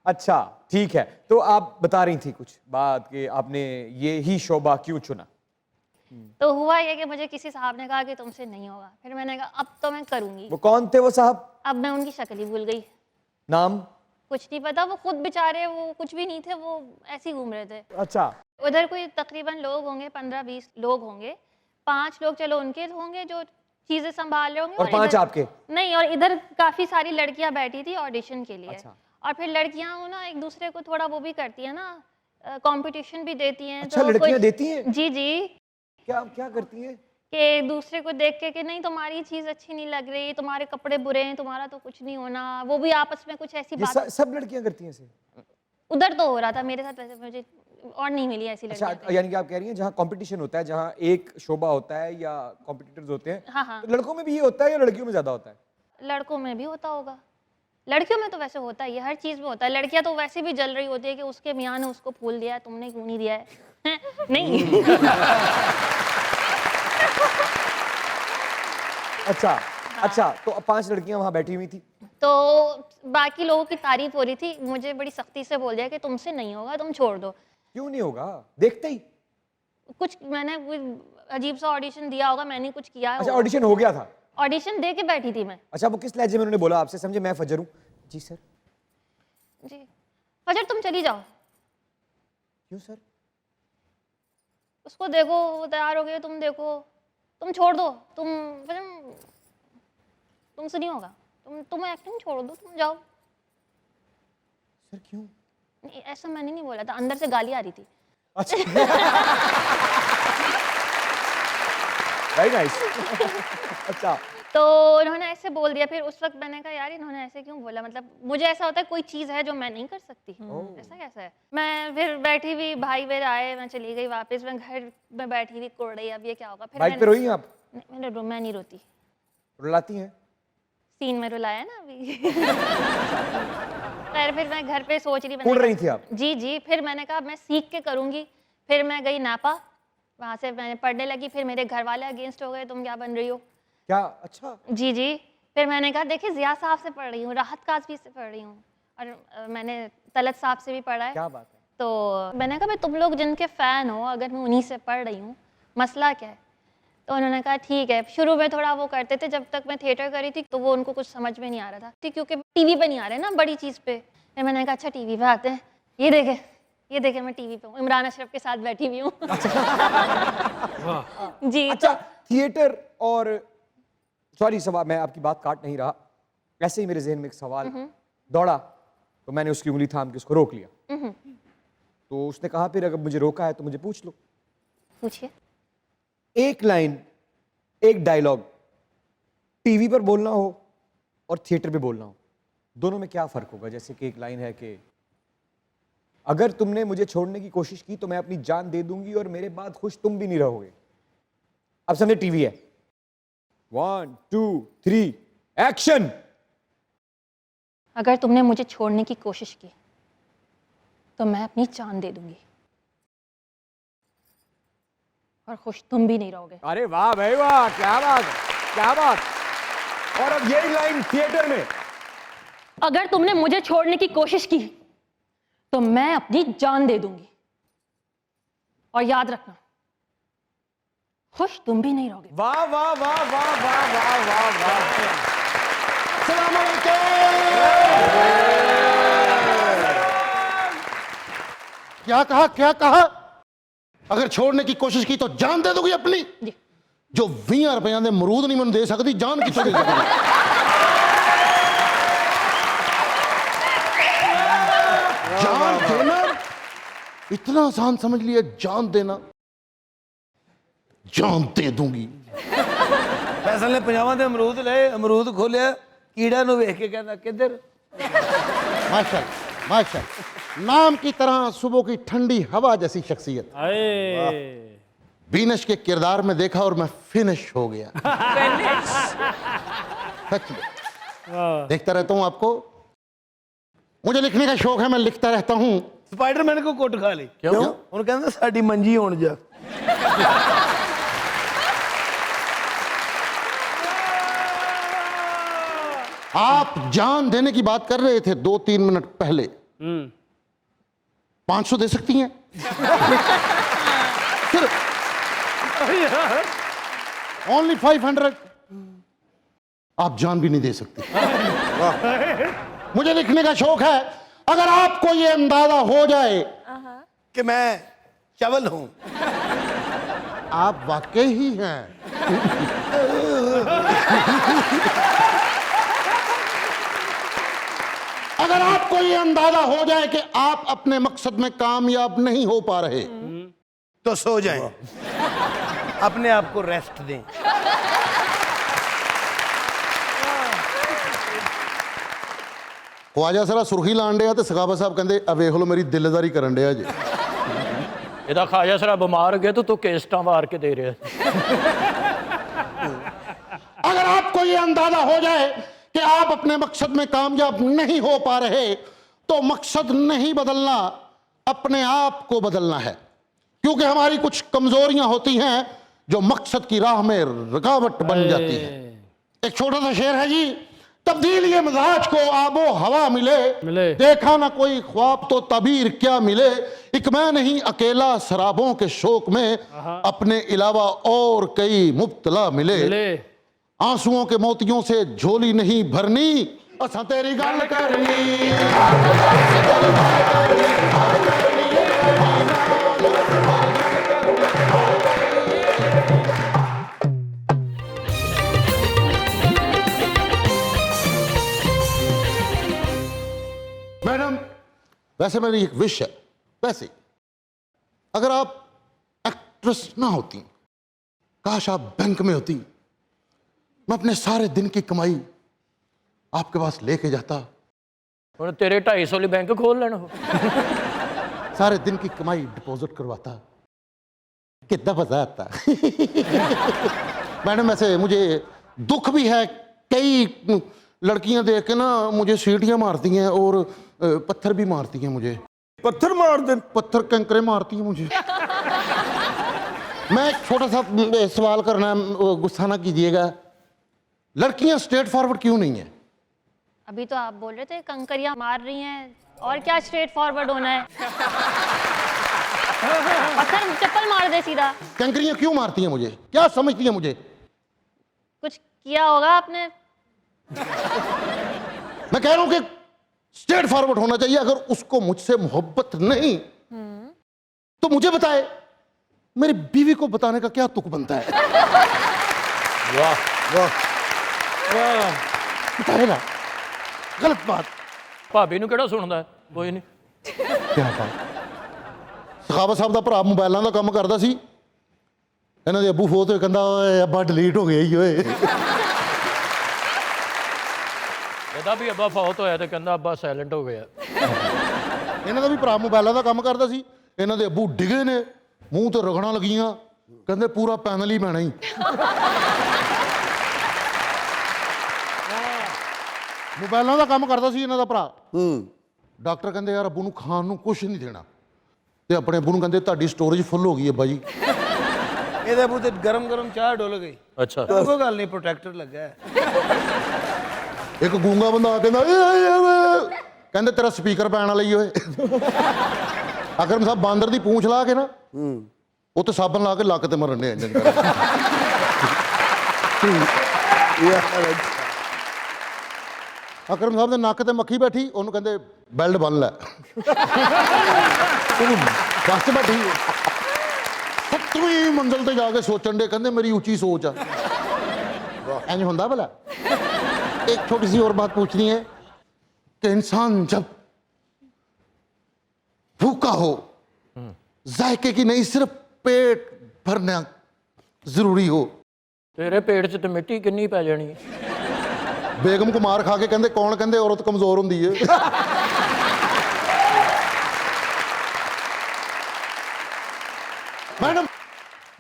अच्छा, ठीक है। तो आप बता रही थी कुछ बात कि आपने ये ही शोबा क्यों चुना? तो हुआ ये कि मुझे किसी साहब ने कहा कि तुमसे नहीं होगा। फिर मैंने कहा अब तो मैं करूंगी। वो कौन थे वो साहब? अब मैं उनकी शक्ल ही भूल गई, नाम कुछ नहीं पता। वो खुद बेचारे, वो कुछ भी नहीं थे, वो ऐसे ही घूम रहे थे। अच्छा, उधर कोई तकरीबन लोग होंगे 15-20 लोग होंगे। 5 लोग चलो उनके होंगे जो चीजें संभाल रहे होंगे, और 5 इधर- आपके? नहीं, और इधर काफी सारी लड़कियां बैठी थी ऑडिशन के लिए। अच्छा। और फिर लड़कियां ना एक दूसरे को थोड़ा वो भी करती है ना, कंपटीशन भी देती हैं। अच्छा, तो लड़कियां कुछ- देती हैं? जी जी। क्या करती हैं? कि एक दूसरे को देख के कि नहीं तुम्हारी चीज़ अच्छी नहीं लग रही, तुम्हारे कपड़े बुरे हैं, तुम्हारा तो कुछ नहीं होना, वो भी आपस में कुछ ऐसी ये बात सब लड़कियां करती हैं ऐसे? उधर तो हो रहा था मेरे साथ, वैसे मुझे और नहीं मिली ऐसी अच्छा, लड़कियां। यानी कि आप कह रही हैं जहाँ कंपटीशन होता है, जहाँ एक शोभा होता है या कॉम्पिटिटर्स होते हैं, हाँ हाँ, तो लड़कों में भी ये होता है या लड़कियों में ज्यादा होता है? लड़कों में भी होता होगा, लड़कियों में तो वैसे होता ही है, हर चीज़ में होता है। लड़कियां तो वैसे भी जल रही होती है कि उसके मियाँ ने उसको फूल दिया है, तुमने क्यों नहीं दिया है नहीं अच्छा अच्छा, तो अब 5 लड़कियां वहां बैठी हुई थी। तो बाकी लोगों की तारीफ हो रही थी, मुझे बड़ी सख्ती से बोल दिया कि तुमसे नहीं होगा, तुम छोड़ दो। क्यों नहीं होगा? देखते ही। कुछ मैंने कोई अजीब सा ऑडिशन दिया होगा, मैंने कुछ किया अच्छा, है, ऑडिशन हो गया था। ऑडिशन दे के बैठी थी मैं। अच्छा, वो किस लहजे में उन्होंने बोला आपसे? समझे मैं फजर हूँ। जी सर। जी फजर तुम चली जाओ, क्यों सर? उसको देखो वो तैयार हो गए, तुम देखो, तुम छोड़ दो, तुमसे नहीं होगा, तुम एक्टिंग छोड़ दो, तुम जाओ। सर क्यों? नहीं, ऐसा मैंने नहीं बोला था, अंदर से गाली आ रही थी। अच्छा वेरी नाइस। अच्छा, तो उन्होंने ऐसे बोल दिया, फिर उस वक्त मैंने कहा यार इन्होंने ऐसे क्यों बोला, मतलब मुझे ऐसा होता है कोई चीज़ है जो मैं नहीं कर सकती, ऐसा कैसा है। मैं फिर बैठी हुई, भाई मेरे आए, मैं चली गई वापस, मैं घर में बैठी हुई कोड़ रही, अब ये क्या होगा। फिर बाइक पे रोई हैं आप? मैं नहीं रोती, रुलाती हैं? सीन में रुलाया ना अभी फिर मैं घर पे सोच रही, कूद रही थी आप? जी जी, फिर मैंने कहा मैं सीख के करूँगी। फिर मैं गई नापा, वहाँ से मैंने पढ़ने लगी, फिर मेरे घर वाले अगेंस्ट हो गए, तुम क्या बन रही हो। क्या? अच्छा। जी जी, फिर मैंने कहा देखिए ज़िया साहब से पढ़ रही हूँ, राहत काज़मी से पढ़ रही हूँ, और मैंने तलत साहब से भी पढ़ा है। क्या बात है। तो मैंने कहा भाई तुम लोग जिनके फ़ैन हो, अगर मैं उन्हीं से पढ़ रही हूँ, मसला क्या है। तो उन्होंने कहा ठीक है। शुरू में थोड़ा वो करते थे, जब तक मैं थिएटर करी थी तो वो उनको कुछ समझ में नहीं आ रहा था, ठीक, क्योंकि टीवी पे नहीं आ रहे ना बड़ी चीज़ पे। फिर मैंने कहा अच्छा टीवी पे आते हैं, ये देखे मैं टीवी पे हूँ, इमरान अशरफ के साथ बैठी हुई हूँ जी। अच्छा, थिएटर और सॉरी सवाल, मैं आपकी बात काट नहीं रहा, ऐसे ही मेरे जहन में एक सवाल दौड़ा, तो मैंने उसकी उंगली थाम के उसको रोक लिया। तो उसने कहा फिर अगर मुझे रोका है तो मुझे पूछ लो। पूछिए। एक लाइन, एक डायलॉग टीवी पर बोलना हो और थिएटर पे बोलना हो, दोनों में क्या फर्क होगा? जैसे कि एक लाइन है कि अगर तुमने मुझे छोड़ने की कोशिश की तो मैं अपनी जान दे दूंगी और मेरे बाद खुश तुम भी नहीं रहोगे। अब समझे टीवी है। 1 2 3 एक्शन। अगर तुमने मुझे छोड़ने की कोशिश की तो मैं अपनी जान दे दूंगी और खुश तुम भी नहीं रहोगे। अरे वाह भाई वाह, क्या बात है, क्या बात। और अब यही लाइन थिएटर में, अगर तुमने मुझे छोड़ने की कोशिश की तो मैं अपनी जान दे दूंगी और याद रखना खुश तुम भी नहीं रहोगे। वाह वाह वाह वाह वाह वाह वाह वाह। सलाम अलैकुम। क्या कहा? अगर छोड़ने की कोशिश की तो जान दे दोगी अपनी? जी। जो 20 रुपया दे मरूद नहीं मैं दे सकती, जान कितों दे सकती? जान देना इतना आसान समझ लिया? जान देना, जान दे दूंगी। फैसल ने 50 ਦੇ ਅਮਰੂਦ ਲਏ, ਅਮਰੂਦ ਖੋਲਿਆ, ਕੀੜਾ ਨੂੰ ਵੇਖ ਕੇ ਕਹਿੰਦਾ ਕਿੱਧਰ। माशाल्लाह माशाल्लाह, नाम की तरह सुबह की ठंडी हवा जैसी शख्सियत। बीनश के किरदार में देखा और मैं फिनिश हो गया। सच में देखता रहता हूं आपको, मुझे लिखने का शौक है, मैं लिखता रहता हूं। ਸਪਾਈਡਰਮੈਨ ਕੋ ਕੁੱਟ ਖਾ ਲਈ ਕਿਉਂ? ਉਹਨੂੰ ਕਹਿੰਦਾ ਸਾਡੀ ਮੰਜੀ ਹੋਣ ਜਾ। आप जान देने की बात कर रहे थे 2-3 मिनट पहले। 500 दे सकती हैं? ओनली 500। आप जान भी नहीं दे सकती। मुझे लिखने का शौक है, अगर आपको ये अंदाजा हो जाए कि मैं चवल हूं। आप वाकई ही हैं। अगर आपको ये अंदाजा हो जाए कि आप अपने मकसद में कामयाब नहीं हो पा रहे तो सो जाएं। अपने आप को रेस्ट दें। ख्वाजा सरा सुर्खी लान ਡਿਆ ਤੇ ਸਖਾਵਾ ਸਾਹਿਬ ਕਹਿੰਦੇ ਆ ਵੇਖ ਲਓ ਮੇਰੀ ਦਿਲਦਾਰੀ ਕਰਨ ਡਿਆ ਜੀ। ਇਹਦਾ ਖਾਜਾ ਸਰਾ ਬਿਮਾਰ ਹੋ ਗਿਆ ਤੂੰ ਕੇਸਟਾਂ ਮਾਰ ਕੇ ਦੇ ਰਿਹਾ। अगर आपको ये अंदाजा हो जाए कि आप अपने मकसद में कामयाब नहीं हो पा रहे तो मकसद नहीं बदलना, अपने आप को बदलना है, क्योंकि हमारी कुछ कमजोरियां होती हैं जो मकसद की राह में रुकावट बन जाती है। एक छोटा सा शेर है जी, तब्दीली मिजाज को आबो हवा मिले, देखा ना कोई ख्वाब तो तबीर क्या मिले, एक मैं नहीं अकेला शराबों के शौक में, अपने अलावा और कई मुब्तला मिले, आंसुओं के मोतियों से झोली नहीं भरनी, असा तेरी गल करनी। मैडम वैसे मेरी एक विश है, वैसे अगर आप एक्ट्रेस ना होती, काश आप बैंक में होती, मैं अपने सारे दिन की कमाई आपके पास लेके जाता, ਹੁਣ ਤੇਰੇ 250 ਵਾਲੀ ਬੈਂਕ ਖੋਲ ਲੈਣ ਉਹ। सारे दिन की कमाई डिपॉजिट करवाता, कितना मजा आता। मैडम वैसे मुझे दुख भी है, कई लड़कियां देख के ना मुझे सीटियां मारती हैं और पत्थर भी मारती हैं मुझे। पत्थर मार दे। पत्थर कंकरे मारती हैं मुझे। मैं एक छोटा सा सवाल करना है, गुस्सा ना कीजिएगा, लड़कियां स्ट्रेट फॉरवर्ड क्यों नहीं है? अभी तो आप बोल रहे थे कंकरियां मार रही हैं, और क्या स्ट्रेट फॉरवर्ड होना है? पत्थर चप्पल मार दे सीधा। कंकरियां क्यों मारती हैं मुझे, क्या समझती हैं मुझे? कुछ किया होगा आपने। मैं कह रहा हूं कि स्ट्रेट फॉरवर्ड होना चाहिए। अगर उसको मुझसे मोहब्बत नहीं तो मुझे बताए, मेरी बीवी को बताने का क्या तुक बनता है? ਵਾਹ वाह बताएगा, गलत बात। ਭਾਬੀ ਨੂੰ ਕਿਹੜਾ ਸੁਣਦਾ ਕੋਈ ਨਹੀਂ। क्या बात। ਸਖਾਵਤ ਸਾਹਿਬ ਦਾ ਭਰਾ ਮੋਬਾਈਲਾਂ ਦਾ ਕੰਮ ਕਰਦਾ ਸੀ, ਇਹਨਾਂ ਦੇ ਅੱਬੂ ਫੋਤ ਹੋਏ, ਕਹਿੰਦਾ ਓਏ ਅੱਬਾ ਡਿਲੀਟ ਹੋ ਗਿਆ ਈ ਓਏ। ਇਹਦਾ ਵੀ ਅੱਬਾ ਫੌਤ ਹੋਇਆ ਤੇ ਕਹਿੰਦਾ ਅੱਬਾ ਸਾਇਲੈਂਟ ਹੋ ਗਿਆ। ਇਹਨਾਂ ਦਾ ਵੀ ਭਰਾ ਮੋਬਾਈਲਾਂ ਦਾ ਕੰਮ ਕਰਦਾ ਸੀ, ਇਹਨਾਂ ਦੇ ਅੱਬੂ ਡਿਗੇ ਨੇ, ਮੂੰਹ ਤੇ ਰਗੜਾਂ ਲੱਗੀਆਂ, ਕਹਿੰਦੇ ਪੂਰਾ ਪੈਨਲ ਹੀ ਪੈਣਾ ਹੀ। ਮੋਬਾਈਲਾਂ ਦਾ ਕੰਮ ਕਰਦਾ ਸੀ ਇਹਨਾਂ ਦਾ ਭਰਾ। ਡਾਕਟਰ ਕਹਿੰਦੇ ਯਾਰ ਅੱਬੂ ਨੂੰ ਖਾਣ ਨੂੰ ਕੁਝ ਨਹੀਂ ਦੇਣਾ, ਤੇ ਆਪਣੇ ਅੱਬੂ ਨੂੰ ਕਹਿੰਦੇ ਤੁਹਾਡੀ ਸਟੋਰੇਜ ਫੁੱਲ ਹੋ ਗਈ ਅੱਬਾ ਜੀ। ਇਹਦੇ ਮੂੰਹ ਤੇ ਗਰਮ ਚਾਹ ਡੁੱਲ ਗਈ। ਅੱਛਾ ਕੋਈ ਗੱਲ ਨਹੀਂ, ਪ੍ਰੋਟੈਕਟਰ ਲੱਗਾ ਹੈ। ਇੱਕ ਗੂੰਗਾ ਬੰਦਾ ਆ ਕਹਿੰਦਾ ਕਹਿੰਦੇ ਤੇਰਾ ਸਪੀਕਰ ਪੈਣ ਵਾਲਾ ਹੀ ਓਏ। ਅਕਰਮ ਸਾਹਿਬ ਬਾਂਦਰ ਦੀ ਪੂੰਛ ਲਾ ਕੇ ਨਾ ਉੱਤੇ ਸਾਬਣ ਲਾ ਕੇ ਲੱਕ ਤੇ ਮਰਨ ਦੇ ਇੰਜਨ ਕਰ। ਅਕਰਮ ਸਾਹਿਬ ਦੇ ਨੱਕ ਤੇ ਮੱਖੀ ਬੈਠੀ, ਉਹਨੂੰ ਕਹਿੰਦੇ ਬੈਲਟ ਬੰਨ ਲੈ। ਬਸ ਬੈਠੀ 7ਵੀਂ ਮੰਜ਼ਲ ਤੇ ਜਾ ਕੇ ਸੋਚਣ ਦੇ, ਕਹਿੰਦੇ ਮੇਰੀ ਉੱਚੀ ਸੋਚ ਆ। ਇੰਜ ਹੁੰਦਾ ਭਲਾ। एक छोटी सी और बात पूछनी है कि इंसान जब भूखा हो, जायके की नहीं सिर्फ पेट भरना जरूरी हो। ਤੇਰੇ ਪੇਟ 'ਚ ਤੇ ਮਿੱਟੀ ਕਿੰਨੀ ਪੈ ਜਾਣੀ ਹੈ। बेगम को मार खा के कहते कौन कहते औरत कमजोर होंदी है। मैडम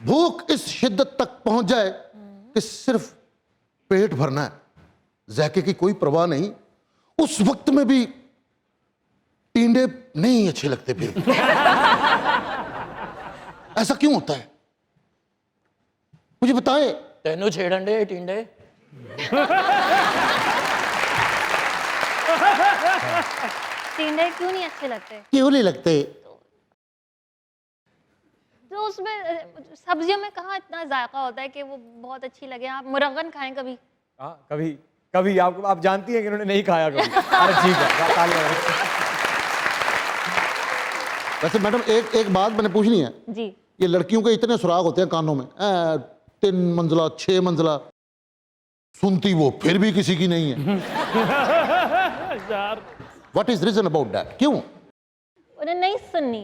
भूख इस शिद्दत तक पहुंच जाए कि सिर्फ पेट भरना है, जायके की कोई परवाह नहीं, उस वक्त में भी टींडे नहीं अच्छे लगते। फिर ऐसा क्यों होता है, मुझे बताएं। ਤੈਨੂੰ ਛੇੜਨ ਦੇ ਟਿੰਡੇ। टिंडे क्यों नहीं अच्छे लगते? क्यों नहीं लगते? तो उसमें सब्जियों में कहाँ इतना जायका होता है कि वो बहुत अच्छी लगे। आप मुरगन खाएं कभी। हाँ कभी कभी आप जानती हैं कि उन्होंने नहीं खाया कभी। अरे ठीक है। वैसे मैडम एक बात मैंने पूछनी है जी। ये लड़कियों के इतने सुराग होते हैं कानों में, 3 मंजिला 6 मंजिला, सुनती वो फिर भी किसी की नहीं है। What is reason about that? क्यों उन्हें नहीं सुननी।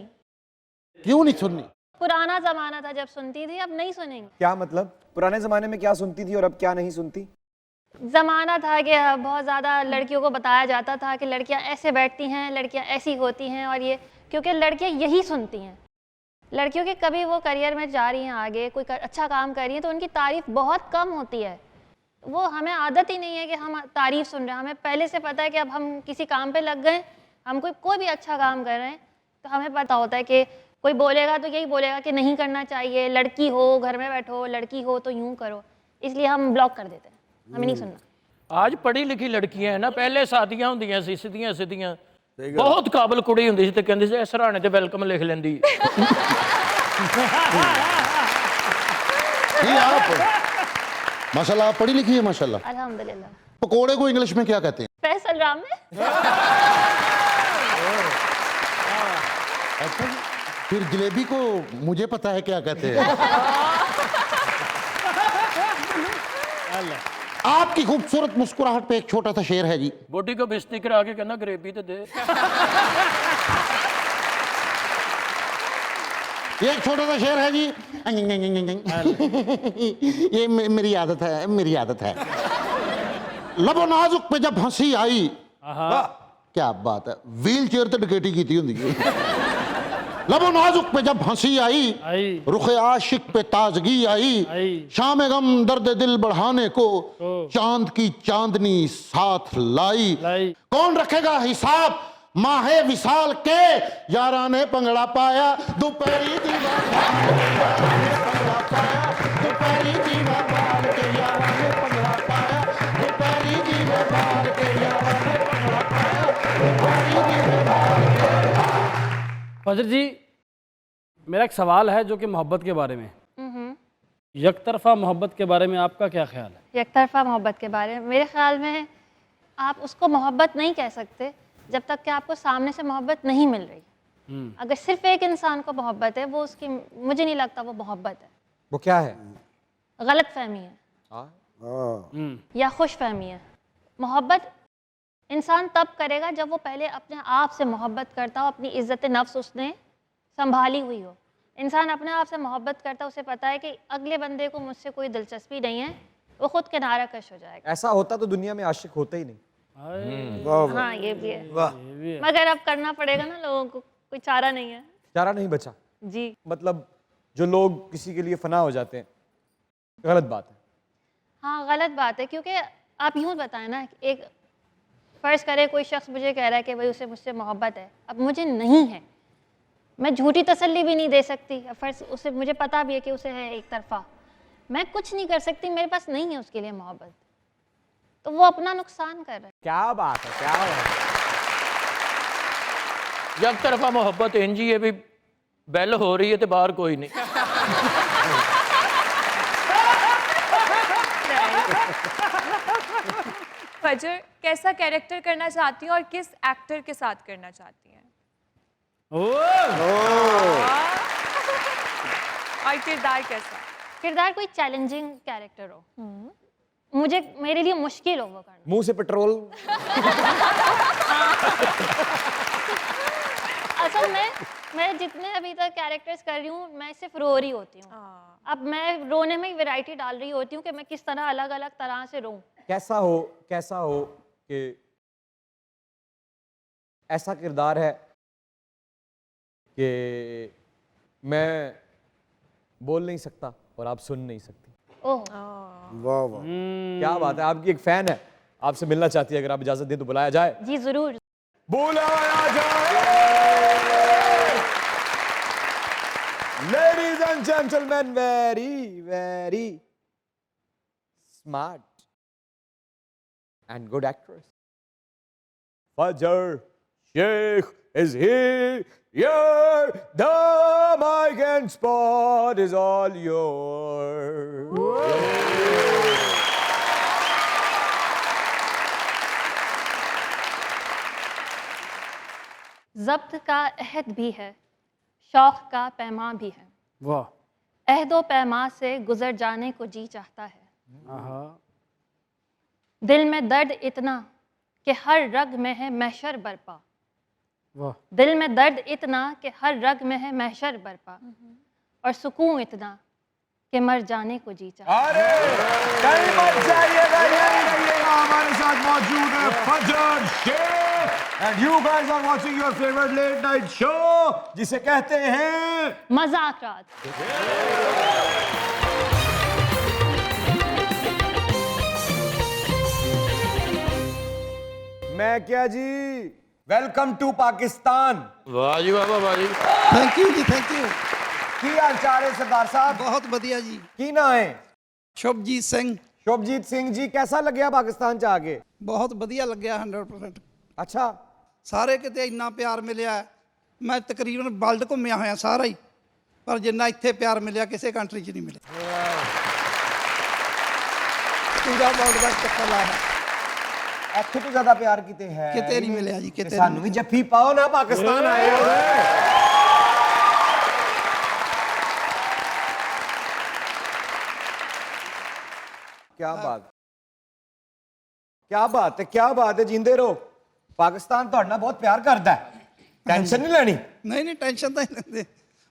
क्यों नहीं सुननी? पुराना जमाना था जब सुनती थी, अब नहीं सुनेंगे। क्या मतलब? पुराने जमाने में क्या सुनती थी और अब क्या नहीं सुनती? ज़माना था कि बहुत ज़्यादा लड़कियों को बताया जाता था कि लड़कियां ऐसे बैठती हैं, लड़कियां ऐसी होती हैं, और ये क्योंकि लड़कियां यही सुनती हैं। लड़कियों के कभी वो करियर में जा रही हैं आगे, कोई अच्छा काम कर रही हैं तो उनकी तारीफ़ बहुत कम होती है। वो हमें आदत ही नहीं है कि हम तारीफ़ सुन रहे हैं। हमें पहले से पता है कि अब हम किसी काम पे लग गए, हम कोई भी अच्छा काम कर रहे हैं तो हमें पता होता है कि कोई बोलेगा तो यही बोलेगा कि नहीं करना चाहिए, लड़की हो घर में बैठो, लड़की हो तो यूँ करो, इसलिए हम ब्लॉक कर देते हैं, हमें नहीं सुनना। आज पढ़ी लिखी लड़कियां है ना, पहले सादियां ਹੁੰਦੀਆਂ ਸੀ ਸਿੱਧੀਆਂ ਸਿੱਧੀਆਂ ਬਹੁਤ ਕਾਬਲ ਕੁੜੀ ਹੁੰਦੀ ਸੀ ਤੇ ਕਹਿੰਦੇ ਸੀ ਸਰਾਣੇ ਤੇ ਵੈਲਕਮ ਲਿਖ ਲੈਂਦੀ। ये आप माशाल्लाह आप पढ़ी लिखी है माशाल्लाह। अल्हम्दुलिल्लाह। पकोड़े को इंग्लिश में क्या कहते हैं? फैसल राम में अच्छा जी। फिर जलेबी को मुझे पता है क्या कहते हैं। आपकी खूबसूरत मुस्कुराहट पे एक छोटा सा शेर है जी। ਬੋਡੀ ਕੋ ਬਿਸਤੀ ਕਰਾ ਕੇ ਕਹਿੰਦਾ ਗਰੇਬੀ ਤੇ ਦੇ। ये एक छोटा सा शेर है जी। ये मेरी आदत है, मेरी आदत है। लबो नाजुक पे जब हंसी आई, क्या बात है, व्हील चेयर ते डकैती की होंदी है। लबो नाजुक पे जब हंसी आई, रुखे आशिक पे ताजगी आई, शाम गम दर्द दिल बढ़ाने को चांद की चांदनी साथ लाई। कौन रखेगा हिसाब माहे विसाल के, यारा ने पंगड़ा पाया दोपहरी दीवार दोपहरी दीवार के, यारा ने पंगड़ा पाया दोपहरी दीवार के, यारा ने पंगड़ा पाया दोपहरी दीवार के। फजर जी, मेरा एक सवाल है जो कि मोहब्बत के बारे में। यकतरफा मोहब्बत के बारे में आपका क्या ख्याल है? यकतरफा मोहब्बत के बारे में मेरे ख्याल में आप उसको मोहब्बत नहीं कह सकते जब तक कि आपको सामने से मोहब्बत नहीं मिल रही। अगर सिर्फ एक इंसान को मोहब्बत है, वो उसकी, मुझे नहीं लगता वो मोहब्बत है। वो क्या है? गलत फहमी है या खुश फहमी है। मोहब्बत इंसान तब करेगा जब वो पहले अपने आप से मोहब्बत करता हो, अपनी इज्जत नफ्स उसने संभाली हुई हो। इंसान अपने आप से मोहब्बत करता, उसे पता है कि अगले बंदे को मुझसे कोई दिलचस्पी नहीं है, वो खुद किनारा कश हो जाएगा। ऐसा होता तो दुनिया में आशिक होते ही नहीं। हाँ ये भी है, मगर अब करना पड़ेगा ना लोगों को, कोई चारा नहीं है। चारा नहीं बचा जी। मतलब जो लोग किसी के लिए फना हो जाते हैं, गलत बात है। हाँ गलत बात है, क्योंकि आप यूँ बताएं ना, एक फ़र्ज़ करें कोई शख्स मुझे कह रहा है कि भाई उसे मुझसे मोहब्बत है, अब मुझे नहीं है, मैं झूठी तसल्ली भी नहीं दे सकती। फ़र्ज़ उसे, मुझे पता भी है कि उसे है एक तरफा, मैं कुछ नहीं कर सकती, मेरे पास नहीं है उसके लिए मोहब्बत, तो वो अपना नुकसान कर रहा है। क्या बात है, क्या बात है। जब तरफा मोहब्बत इंज ही है भी बैल हो रही है तो बाहर कोई नहीं। फजर कैसा कैरेक्टर करना चाहती हैं और किस एक्टर के साथ करना चाहती हैं? और किरदार कैसा? किरदार कोई चैलेंजिंग कैरेक्टर हो, मुझे, मेरे लिए मुश्किल हो वो करना। मुंह से पेट्रोल। असल में मैं जितने अभी तक कैरेक्टर्स कर रही हूँ, मैं सिर्फ रो रही होती हूँ। अब मैं रोने में ही वैरायटी डाल रही होती हूँ कि मैं किस तरह अलग अलग तरह से रोऊं। कैसा हो कि ऐसा किरदार है कि मैं बोल नहीं सकता और आप सुन नहीं सकती। ओह वाह वाह। क्या बात है, आपकी एक फैन है, आपसे मिलना चाहती है, अगर आप इजाजत दें तो बुलाया जाए। जी जरूर। बुलाया जाए। Ladies and gentlemen, very smart and good actress, Fajr Sheikh is here. The mic and spot is all yours. ज़ब्त का अहद भी है, शौक़ का पैमा भी है, वाह। अहदो पैमा से गुजर जाने को जी चाहता है। दिल में दर्द इतना कि हर रग में है महशर बरपा। वाह। दिल में दर्द इतना कि हर रग में है महशर बरपा। और सुकून इतना कि मर जाने को जी चाहे। अरे कहीं मत जाइएगा, यहीं रहिएगा, हमारे साथ मौजूद है Fajar Sheikh and you guys are watching your favourite late night show जिसे कहते हैं मजाक रात। मैं क्या जी, वेलकम टू पाकिस्तान। ਵਾਹ ਜੀ ਵਾਹ ਵਾਹ ਜੀ। थैंक यू जी, थैंक यू। की हाल चाल है सरदार साहब? बहुत बढ़िया जी। की ना है? शुभजीत सिंह। शुभजीत सिंह जी, कैसा लग्या पाकिस्तान च आके? बहुत बढ़िया लग्या 100%। अच्छा, ਸਾਰੇ ਕਿਤੇ ਇੰਨਾ ਪਿਆਰ ਮਿਲਿਆ ਹੈ। ਮੈਂ ਤਕਰੀਬਨ ਵਰਲਡ ਘੁੰਮਿਆ ਹੋਇਆ ਸਾਰਾ ਹੀ, ਪਰ ਜਿੰਨਾ ਇੱਥੇ ਪਿਆਰ ਮਿਲਿਆ ਕਿਸੇ ਕੰਟਰੀ 'ਚ ਨਹੀਂ ਮਿਲਿਆ। ਪੂਰਾ ਵਰਲਡ ਦਾ ਚੱਕਰ ਲਾਇਆ, ਇੱਥੇ ਤੋਂ ਜ਼ਿਆਦਾ ਪਿਆਰ ਕਿਤੇ ਹੈ ਕਿਤੇ ਨਹੀਂ ਮਿਲਿਆ ਜੀ, ਕਿਤੇ ਸਾਨੂੰ ਵੀ ਜੱਫੀ ਪਾਓ ਨਾ, ਪਾਕਿस्तान ਆਏ ਹੋ। क्या बात, क्या बात है, क्या बात है, जिंदे रहो। पाकिस्तान ਤੁਹਾਡੇ ਨਾਲ ਬਹੁਤ ਪਿਆਰ ਕਰਦਾ ਹੈ, ਟੈਨਸ਼ਨ ਨਹੀਂ ਲੈਣੀ। ਨਹੀਂ ਨਹੀਂ, ਟੈਨਸ਼ਨ ਤਾਂ ਨਹੀਂ ਲੈਂਦੇ।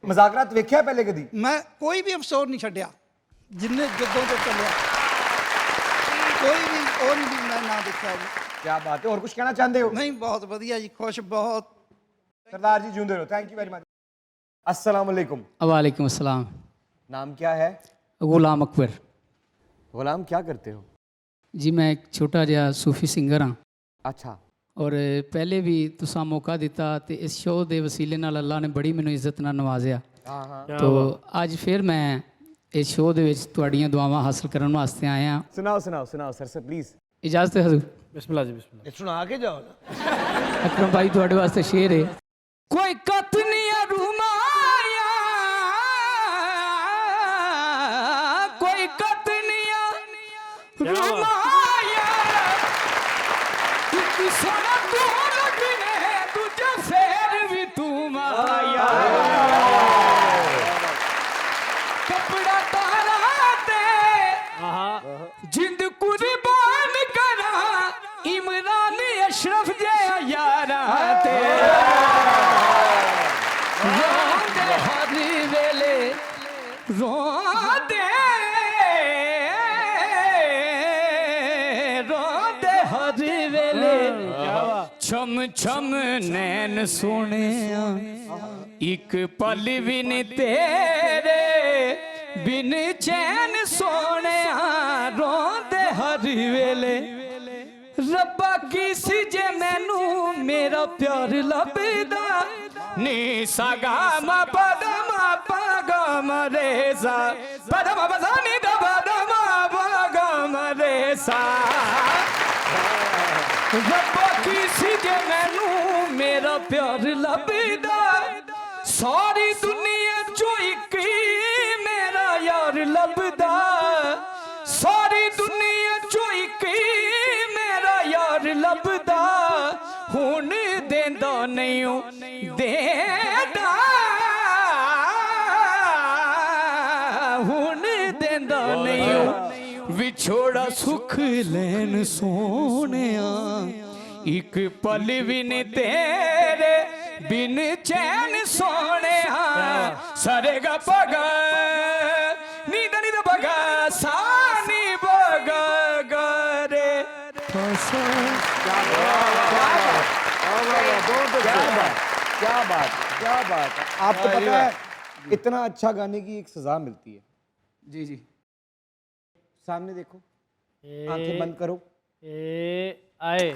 ਮਜ਼ਾਕਰਾਤ ਵੇਖਿਆ ਪਹਿਲੇ ਕਦੀ? ਮੈਂ ਕੋਈ ਵੀ ਅਫਸੋਸ ਨਹੀਂ ਛੱਡਿਆ, ਜਿੰਨੇ ਜਦੋਂ ਤੋਂ ਚੱਲਿਆ ਕੋਈ ਵੀ ਉਹ ਨਹੀਂ ਵੀ ਮੈਂ ਨਾ ਦੇਖਿਆ ਜੀ। क्या बात है, और कुछ कहना चाहते हो? ਨਹੀਂ, ਬਹੁਤ ਵਧੀਆ ਜੀ, ਖੁਸ਼ ਬਹੁਤ। सरदार जी जिंदे रहो, थैंक यू वेरी मच। अस्सलाम वालेकुम। वालेकुम अस्सलाम। नाम क्या है? गुलाम अकबर। गुलाम, क्या करते हो? जी मैं एक छोटा जिहा सूफी सिंगर हाँ। अच्छा। और पहले भी तुसा मौका दिता तो इस शो के वसीले नाल अल्लाह ने बड़ी मैनू इज्जत नाल नवाजिया। तो अज फिर मैं इस शो दे विच तुहाड़ियां दुआवां हासिल करन वास्ते आया। सुनाओ सुनाओ सुनाओ सर से प्लीज। इजाजत है हजूर? बिस्मिल्लाह जी, बिस्मिल्लाह। सुना के जाओ ना। अकरम भाई तुहाडे वास्ते शेर है। कोई कतनिया रूमाया, कोई कतनिया रूमाया, तू सोना तू लगने तुझे फेर भी तू माया, कपड़ा तारा ते जिंद कुर्बान करा, इमरान अशरफ जे यारा ते रोंदे हर वेले रोंदे रोंदे हर वेले छम छम नैन सोने एक पल भी नहीं तेरे बिन चैन सोने रोंदे हर वेले रब्बा किस जे मैनू मेरा प्यार लभदा नी सागा मा पदमा पागा मरेसा पदमा बजानी दा पदमा पागा मरेसा रब्बा किस जे मैनू मेरा प्यार लभदा सारी दुनिया चो एक मेरा यार लभदा सारी दुनिया चो एक मेरा यार लभदा हुण देंदा नहीं देंदा हुण देंदा नहीं विछोड़ा सुख लैन सोनिया एक पल भी नहीं तेरे बिन चैन सोने सरे गा पगा नीदा नीदा पगा सानी बगा गरे क्या बात। आपको पता है इतना अच्छा गाने की एक सजा मिलती है। जी जी। सामने देखो, आंखें बंद करो। आए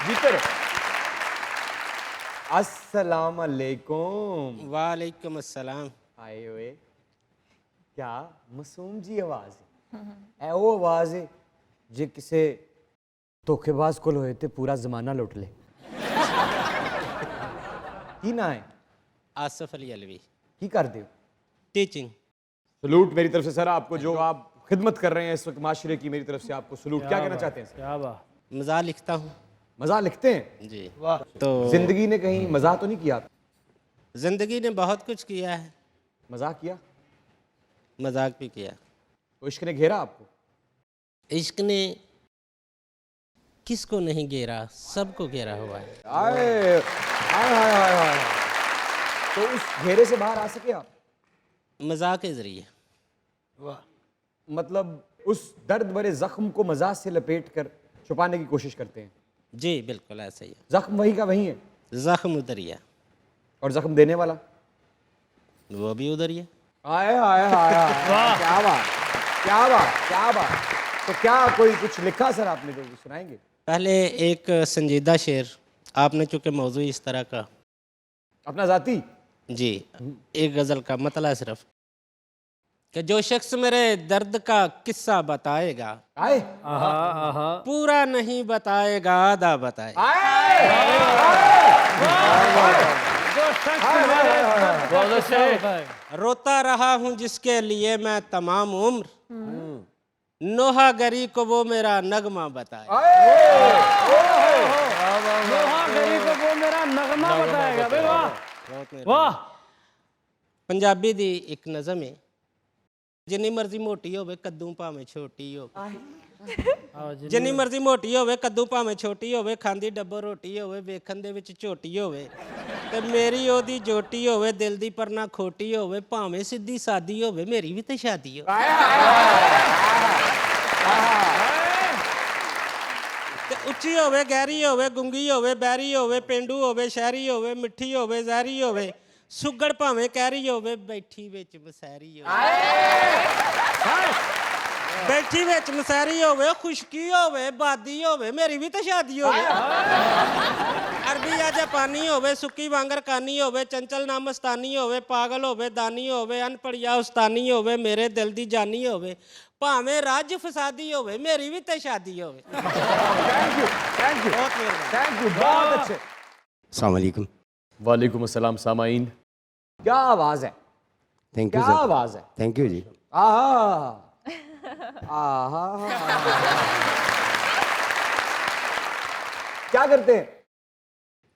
जीते रहो। अस्सलाम वालेकुम। वालेकुम अस्सलाम। आए हुए, क्या मासूम जी आवाज है वो आवाज है जे किसे धोखेबाज को होए ते पूरा जमाना लुट ले। की ना है? आसिफ अली अलवी। की कर दे? टीचिंग। सलूट मेरी तरफ से सर आपको, जो आप खिदमत कर रहे हैं इस वक्त माशरे की, मेरी तरफ से आपको सलूट। क्या कहना चाहते हैं सर? क्या बात। मज़ाह लिखता हूँ। मज़ाह लिखते हैं जी। वाह। तो जिंदगी ने कहीं मज़ाह तो नहीं किया? जिंदगी ने बहुत कुछ किया है। मज़ाह किया? मजाक भी किया। तो इश्क ने घेरा आपको? इश्क ने किसको नहीं घेरा, सबको घेरा हुआ है। आए आए आए आए आए। तो उस घेरे से बाहर आ सके आप? मजाक के जरिए। मतलब उस दर्द भरे जख्म को मजाक से लपेट कर छुपाने की कोशिश करते हैं। जी बिल्कुल ऐसा ही है। जख्म वही का वही है, जख्म उधर ही है और जख्म देने वाला वो भी उधर ही है। आए आए आए आए। क्या बात, क्या बात, क्या बात। तो क्या कोई कुछ लिखा सर आपने जो सुनाएंगे? पहले एक संजीदा शेर, आपने चूंकि मौजू इस तरह का, अपना जाती जी एक गज़ल का मतलब सिर्फ कि जो शख्स मेरे दर्द का किस्सा बताएगा, आए पूरा नहीं बताएगा, आधा बताएगा। रोता रहा हूँ जिसके लिए मैं तमाम उम्र, नोहा गरी को वो मेरा नगमा बताए। लोहा गरी को वो मेरा नगमा बताएगा। बे वाह वाह। पंजाबी दी एक नज़म है, जिन्नी मर्जी मोटी होवे कद्दू भावें छोटी हो, जिन्नी मर्जी मोटी होवे कद्दू भावें छोटी होवे, खांदी डब्बो रोटी होवे, वेखण दे विच झोटी होवे, ते मेरी ओदी जोटी होवे, दिल दी पर ना खोटी होवे, भावें सिद्धी सादी होवे, मेरी भी ते शादी हो। ते उच्ची होवे गहरी होवे, गुंगी होवे बैरी होवे, पेंडू होवे शहरी होवे, मिठी होवे जहरी होवे, सुगड़ भावें कहरी होवे, बैठी विच मसैरी होवे, बैठी विच मसैरी होवे, खुशकी होवे बादी होवे, मेरी भी तो शादी होवे। अरबी या जापानी होवे, सुक्की वांगर कानी होवे, चंचल ना मस्तानी होवे, पागल होवे दानी होवे, अनपढ़िया उस्तानी होवे, मेरे दिल दी जानी होवे, भावें राज फसादी होवे, मेरी भी तो शादी होवे। Thank you thank you thank you, बहुत अच्छे। अस्सलाम वालेकुम। वालेकुम अस्सलाम सामाइन। क्या आवाज है, थैंक यू क्या आवाज है। थैंक यू जी। आहा आहा। क्या करते हैं?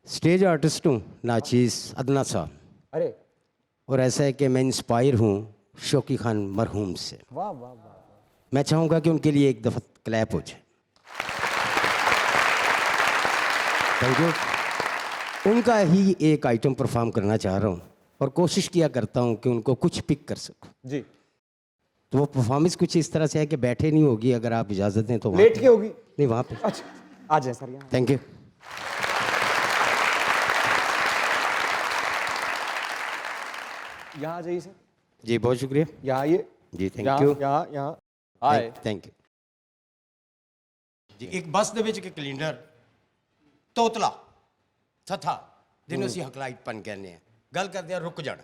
स्टेज आर्टिस्ट हूँ, नाचीज अदना साहब। अरे और ऐसा है कि मैं इंस्पायर हूँ शौकी खान मरहूम से। वाह वाह वाह। मैं चाहूँगा कि उनके लिए एक दफ़ा क्लैप हो जाए। Thank you. उनका ही एक आइटम परफॉर्म करना चाह रहा हूँ और कोशिश किया करता हूँ कि उनको कुछ पिक कर सकूँ जी। तो वो परफॉर्मेंस कुछ इस तरह से है कि बैठे नहीं होगी, अगर आप इजाज़त दें तो वहाँ लेट पे- के होगी? नहीं वहाँ पे। अच्छा आ जाए सर यहाँ। Thank you. यहाँ आ जाइए सर। जी बहुत शुक्रिया। यहाँ आइए जी थैंक यहाँ यू। यहाँ यहाँ आए। थैंक यू ਜੀ ਇੱਕ ਬੱਸ ਦੇ ਵਿੱਚ ਇੱਕ ਕੈਲੰਡਰ ਤੋਤਲਾ ਸਥਾ ਜਿਹਨੂੰ ਅਸੀਂ ਹਕਲਾਈਤਪਨ ਕਹਿੰਦੇ ਆ, ਗੱਲ ਕਰਦੇ ਆ ਰੁਕ ਜਾਣ।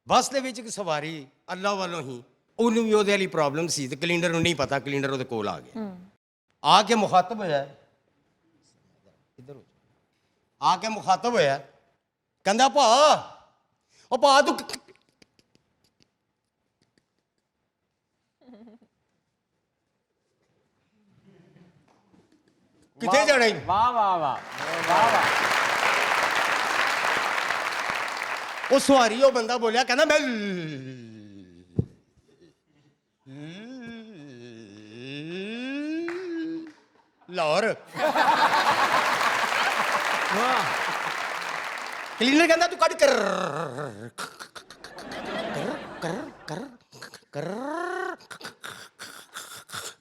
ਬੱਸ ਦੇ ਵਿੱਚ ਇੱਕ ਸਵਾਰੀ ਅੱਲਾ ਵੱਲੋਂ ਹੀ, ਉਹਨੂੰ ਵੀ ਉਹਦੇ ਵਾਲੀ ਪ੍ਰੋਬਲਮ ਸੀ ਤੇ ਕੈਲੰਡਰ ਨੂੰ ਨਹੀਂ ਪਤਾ, ਕੈਲੰਡਰ ਉਹਦੇ ਕੋਲ ਆ ਗਿਆ, ਆ ਕੇ ਮੁਖਾਤਬ ਹੋਇਆ, ਆ ਕੇ ਮੁਖਾਤਬ ਹੋਇਆ, ਕਹਿੰਦਾ ਭਾ ਉਹ ਭਾ ਤੂੰ ਕਿੱਥੇ ਜਾਣਾ ਈ? वाह वाह वाह वाह वाह। ਉਹ ਸਵਾਰੀ ਉਹ ਬੰਦਾ ਬੋਲਿਆ, ਕਹਿੰਦਾ ਮੈਂ ਲਾਹੌਰ। ਕਲੀਨਰ ਕਹਿੰਦਾ ਤੂੰ ਕੱਢ ਕਰ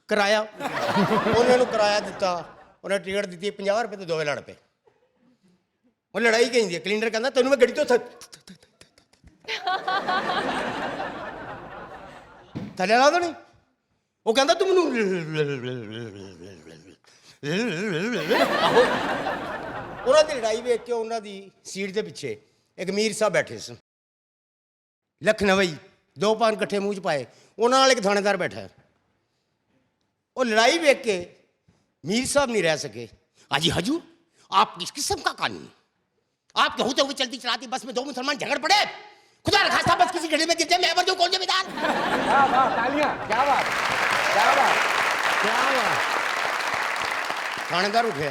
ਕਰਾਇਆ। ਉਹਨੇ ਨੂੰ ਕਿਰਾਇਆ ਦਿੱਤਾ, ਉਹਨੇ ਟਿਕਟ ਦਿੱਤੀ 50 ਰੁਪਏ ਤੇ ਦੋਵੇਂ ਲੜ ਪਏ। ਉਹ ਲੜਾਈ ਕਹਿੰਦੀ ਹੈ, ਕਲੀਨਰ ਕਹਿੰਦਾ ਤੈਨੂੰ ਮੈਂ ਗੱਡੀ ਤੋਂ ਥੱਲੇ ਲਾ ਦੇਣੀ। ਉਹ ਕਹਿੰਦਾ ਤੂੰ ਮੈਨੂੰ ਆਹੋ। ਉਹਨਾਂ ਦੀ ਲੜਾਈ ਵੇਖ ਕੇ ਉਹਨਾਂ ਦੀ ਸੀਟ ਦੇ ਪਿੱਛੇ ਇੱਕ ਮੀਰ ਸਾਹਿਬ ਬੈਠੇ ਸਨ, ਲਖਨਵਈ, ਦੋ ਪਾਨ ਇਕੱਠੇ ਮੂੰਹ 'ਚ ਪਾਏ, ਉਹਨਾਂ ਨਾਲ ਇੱਕ ਥਾਣੇਦਾਰ ਬੈਠਾ ਹੈ। वो लड़ाई देख के मीर साहब नहीं रह सके। हाजी हजूर आप किस किस्म का कानून, आपके होते हुए चलती चलाती बस में दो मुसलमान झगड़ पड़े, खुदा न खास्ता बस किसी गड्ढे में गिर जाए, मैं मर जाऊं, कौन जिम्मेदार? क्या बात, तालियां, क्या बात, क्या बात, क्या बात। थानेदार उठे,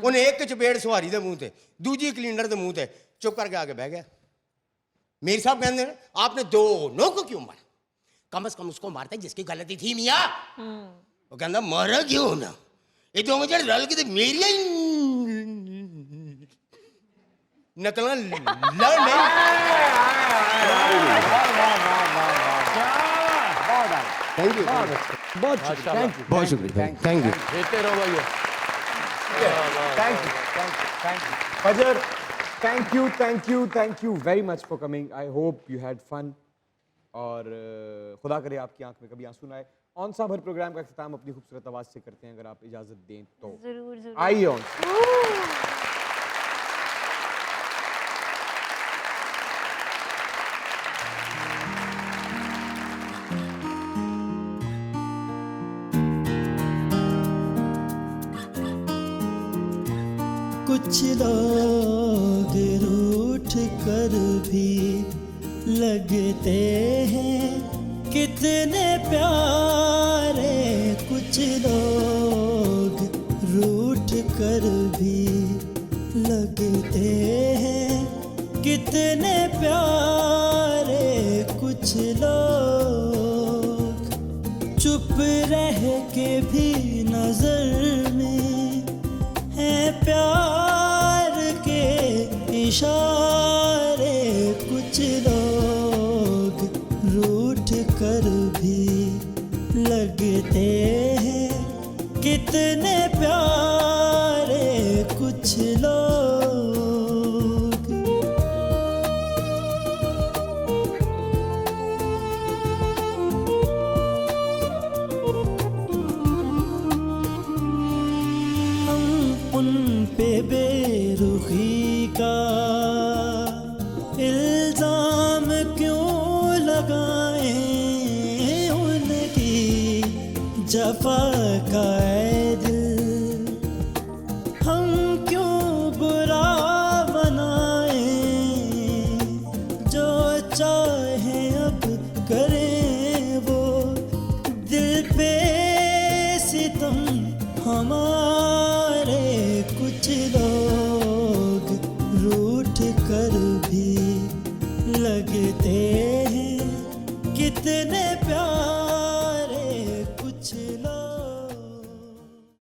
उन्हें एक चपेड़ सवारी के मुंह से, दूजी क्लीनर के मुंह से चुप करके आके बह गया। मीर साहब कहते हैं आपने दोनों को क्यों मारा? कम से कम उसको मारते जिसकी गलती थी मियाँ। वो कहता मर क्यों ना, ਇਹ ਦੋਵੇਂ ਜਿਹੜੇ ਰਲ ਕੇ ਤੇ ਮੇਰੀਆਂ ਹੀ ਨਕਲਾਂ ਲੜ ਨਹੀਂ थैंक यू बहुत शुक्रिया, थैंक यू, बहुत शुक्रिया थैंक यू देते रहो भैया thank you Fajar, thank you very much for coming. I hope you had fun और खुदा करे आपकी आंख में कभी आंसू ना आए। ऑन सा भर प्रोग्राम का अख्ताम अपनी खूबसूरत आवाज़ से करते हैं, अगर आप इजाज़त दें तो। जरूर आइए ऑन। कुछ लोग रूठ कर भी लगते हैं कितने प्यारे, कुछ लोग रूठ कर भी लगते हैं कितने प्यारे, कुछ लोग चुप रह के भी नजर में है प्यार के इशारे, कुछ लोग रूठ कर भी लगते हैं कितने प्यारे, कुछ लोग। हम उन पे बेरुखी का इल्जाम क्यों लगाएं, उनकी जफा का ऐ दिल हम क्यों बुरा बनाएं, जो चाहे अब करें वो दिल पे सितम हमारे, कुछ लोग रूठ कर भी लगते हैं कितने प्यार।